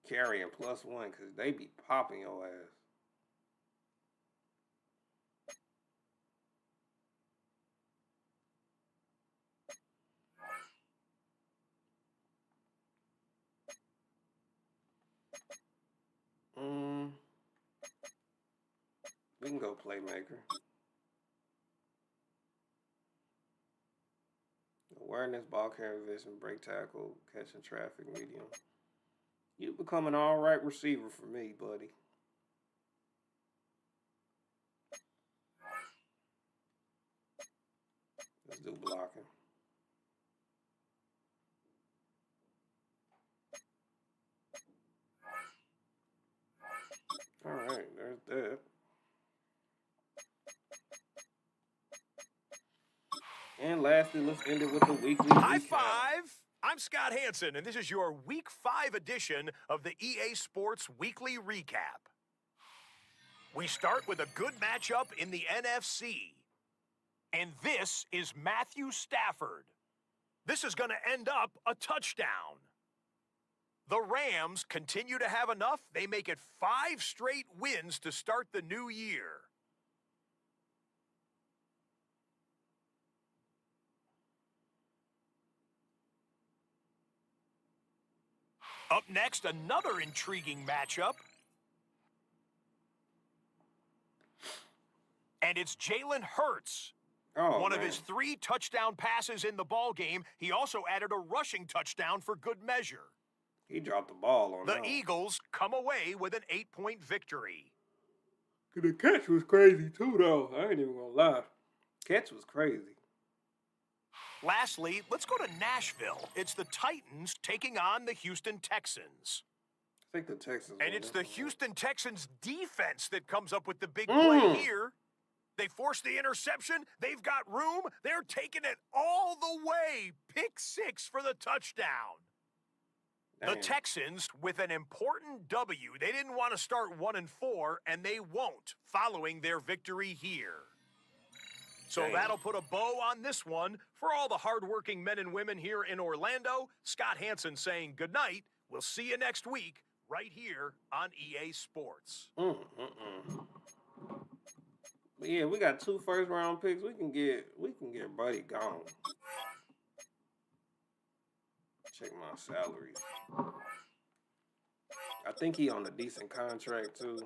Carrying +1 because they be popping your ass. We can go playmaker. Awareness, ball carrying vision, break tackle, catching traffic, medium. You become an all right receiver for me, buddy. do blocking. All right, there's that. And lastly, let's end it with the weekly High recap. five! I'm Scott Hansen, and this is your Week 5 edition of the EA Sports Weekly Recap. We start with a good matchup in the NFC. And this is Matthew Stafford. This is going to end up a touchdown. The Rams continue to have enough. They make it 5 straight wins to start the new year. Up next, another intriguing matchup. And it's Jalen Hurts. One of his 3 touchdown passes in the ball game. He also added a rushing touchdown for good measure. He dropped the ball on The Eagles come away with an 8-point victory. The catch was crazy too, though. I ain't even gonna lie. Catch was crazy. Lastly, let's go to Nashville. It's the Titans taking on the Houston Texans. I think the Texans. And it's the Houston Texans defense that comes up with the big play here. They force the interception. They've got room. They're taking it all the way. Pick 6 for the touchdown. Damn. The Texans with an important W. They didn't want to start 1-4, and they won't following their victory here. So that'll put a bow on this one. For all the hardworking men and women here in Orlando, Scott Hansen saying good night. We'll see you next week right here on EA Sports. But yeah, we got 2 first-round picks. We can get Buddy gone. Check my salaries. I think he on a decent contract too.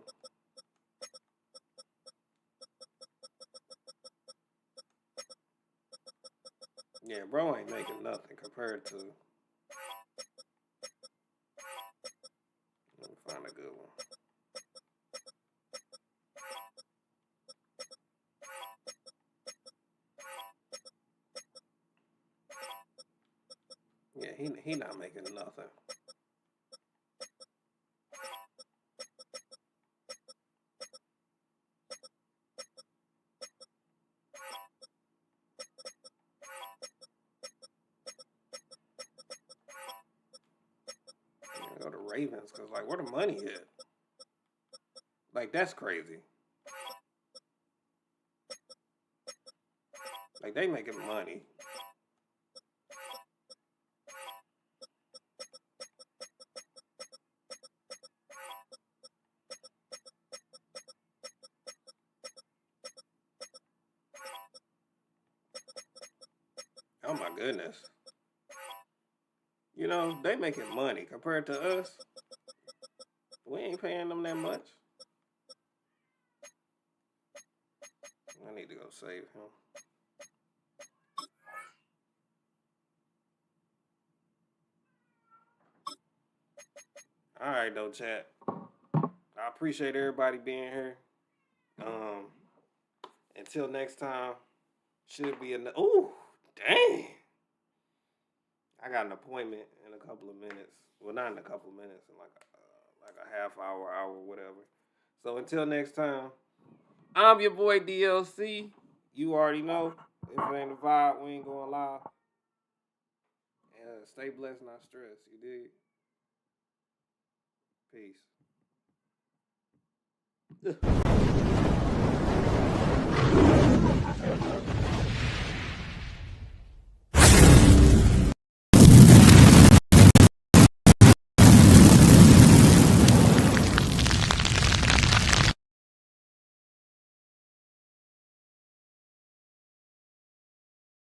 Yeah, bro ain't making nothing compared to. Let me find a good one. Yeah, he not making nothing. Go to Ravens, because, like, where the money at? Like, that's crazy. Like, they making money. Oh, my goodness. You know, they making money compared to us. We ain't paying them that much. I need to go save him. All right, though, chat. I appreciate everybody being here. Until next time, should be another. Ooh, dang. I got an appointment in a couple of minutes. Well, not in a couple of minutes, in like a half hour, whatever. So until next time, I'm your boy DLC. You already know. If it ain't a vibe, we ain't going live. And stay blessed, not stressed. You dig? Peace.